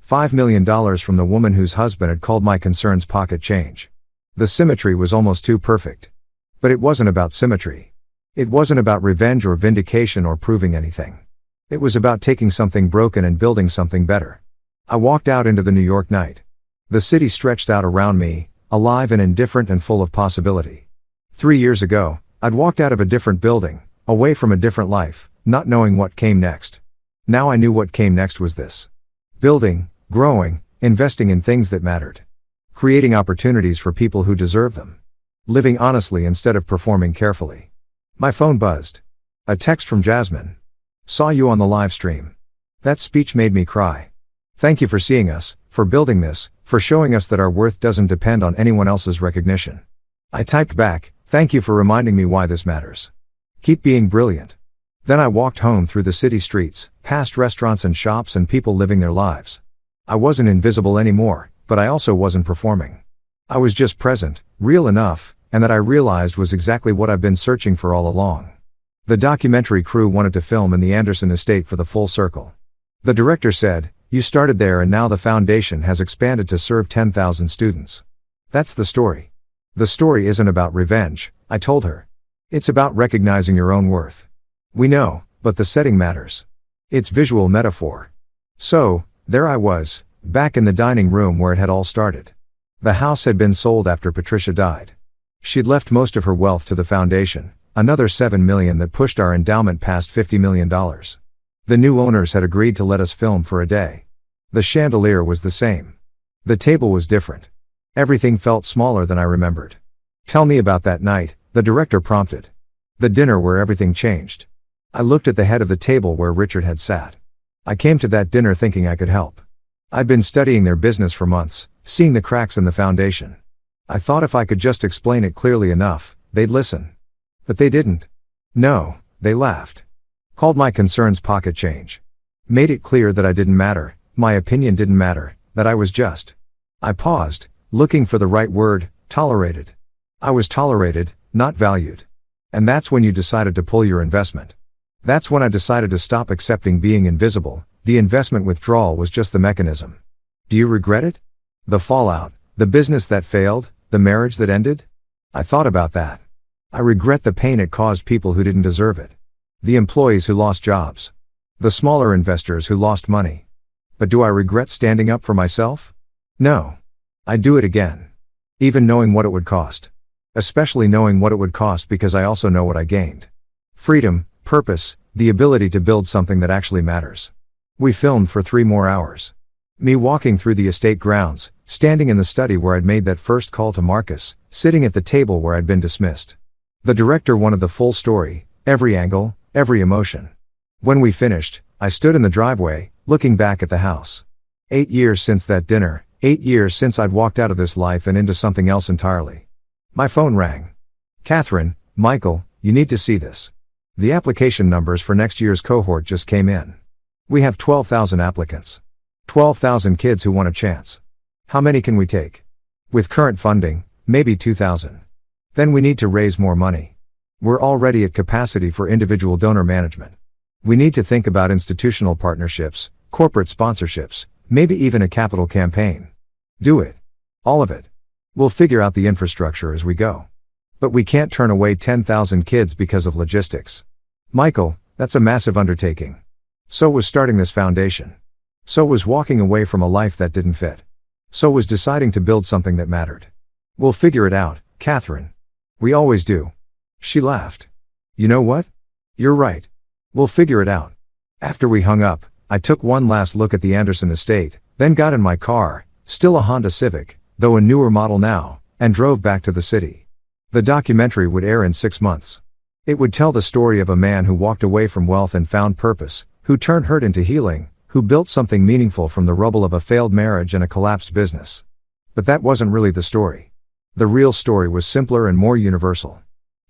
$5 million from the woman whose husband had called my concerns pocket change. The symmetry was almost too perfect. But it wasn't about symmetry. It wasn't about revenge or vindication or proving anything. It was about taking something broken and building something better. I walked out into the New York night. The city stretched out around me, alive and indifferent and full of possibility. 3 years ago, I'd walked out of a different building, away from a different life, not knowing what came next. Now I knew what came next was this. Building, growing, investing in things that mattered. Creating opportunities for people who deserve them. Living honestly instead of performing carefully. My phone buzzed. A text from Jasmine. Saw you on the live stream. That speech made me cry. Thank you for seeing us, for building this, for showing us that our worth doesn't depend on anyone else's recognition. I typed back, thank you for reminding me why this matters. Keep being brilliant. Then I walked home through the city streets, past restaurants and shops and people living their lives. I wasn't invisible anymore, but I also wasn't performing. I was just present, real enough, and that I realized was exactly what I've been searching for all along. The documentary crew wanted to film in the Anderson estate for the full circle. The director said, You started there and now the foundation has expanded to serve 10,000 students. That's the story. The story isn't about revenge, I told her. It's about recognizing your own worth. We know, but the setting matters. It's visual metaphor. So, there I was, back in the dining room where it had all started. The house had been sold after Patricia died. She'd left most of her wealth to the foundation, another $7 million that pushed our endowment past $50 million. The new owners had agreed to let us film for a day. The chandelier was the same. The table was different. Everything felt smaller than I remembered. Tell me about that night, the director prompted. The dinner where everything changed. I looked at the head of the table where Richard had sat. I came to that dinner thinking I could help. I'd been studying their business for months, seeing the cracks in the foundation. I thought if I could just explain it clearly enough, they'd listen. But they didn't. No, they laughed. Called my concerns pocket change. Made it clear that I didn't matter, my opinion didn't matter, that I was just. I paused, looking for the right word, tolerated. I was tolerated, not valued. And that's when you decided to pull your investment. That's when I decided to stop accepting being invisible. The investment withdrawal was just the mechanism. Do you regret it? The fallout, the business that failed, the marriage that ended? I thought about that. I regret the pain it caused people who didn't deserve it. The employees who lost jobs. The smaller investors who lost money. But do I regret standing up for myself? No. I'd do it again. Even knowing what it would cost. Especially knowing what it would cost because I also know what I gained. Freedom, purpose, the ability to build something that actually matters. We filmed for 3 more hours. Me walking through the estate grounds, standing in the study where I'd made that first call to Marcus, sitting at the table where I'd been dismissed. The director wanted the full story, every angle, every emotion. When we finished, I stood in the driveway, looking back at the house. 8 years since that dinner, 8 years since I'd walked out of this life and into something else entirely. My phone rang. Catherine, Michael, you need to see this. The application numbers for next year's cohort just came in. We have 12,000 applicants. 12,000 kids who want a chance. How many can we take? With current funding, maybe 2,000. Then we need to raise more money. We're already at capacity for individual donor management. We need to think about institutional partnerships, corporate sponsorships, maybe even a capital campaign. Do it. All of it. We'll figure out the infrastructure as we go. But we can't turn away 10,000 kids because of logistics. Michael, that's a massive undertaking. So was starting this foundation. So was walking away from a life that didn't fit. So was deciding to build something that mattered. We'll figure it out, Catherine. We always do. She laughed. You know what? You're right. We'll figure it out. After we hung up, I took one last look at the Anderson estate, then got in my car, still a Honda Civic, though a newer model now, and drove back to the city. The documentary would air in 6 months. It would tell the story of a man who walked away from wealth and found purpose, who turned hurt into healing, who built something meaningful from the rubble of a failed marriage and a collapsed business. But that wasn't really the story. The real story was simpler and more universal.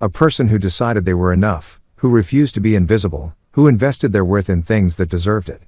A person who decided they were enough, who refused to be invisible, who invested their worth in things that deserved it.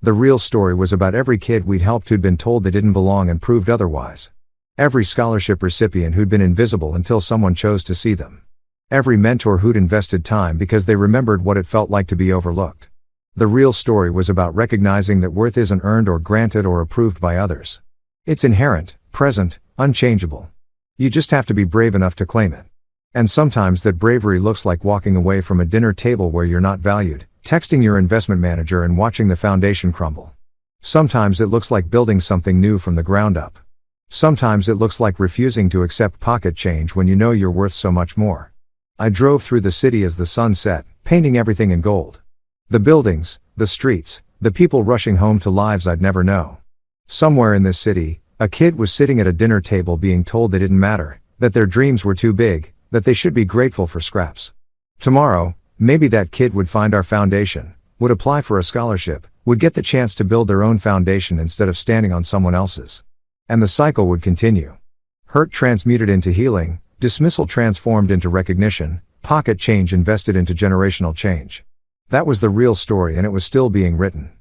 The real story was about every kid we'd helped who'd been told they didn't belong and proved otherwise. Every scholarship recipient who'd been invisible until someone chose to see them. Every mentor who'd invested time because they remembered what it felt like to be overlooked. The real story was about recognizing that worth isn't earned or granted or approved by others. It's inherent, present, unchangeable. You just have to be brave enough to claim it. And sometimes that bravery looks like walking away from a dinner table where you're not valued, texting your investment manager and watching the foundation crumble. Sometimes it looks like building something new from the ground up. Sometimes it looks like refusing to accept pocket change when you know you're worth so much more. I drove through the city as the sun set, painting everything in gold. The buildings, the streets, the people rushing home to lives I'd never know. Somewhere in this city, a kid was sitting at a dinner table being told they didn't matter, that their dreams were too big, that they should be grateful for scraps. Tomorrow, maybe that kid would find our foundation, would apply for a scholarship, would get the chance to build their own foundation instead of standing on someone else's. And the cycle would continue. Hurt transmuted into healing, dismissal transformed into recognition, pocket change invested into generational change. That was the real story and it was still being written.